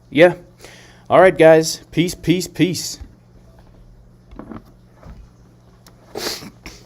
Speaker 1: Yeah. All right, guys. Peace.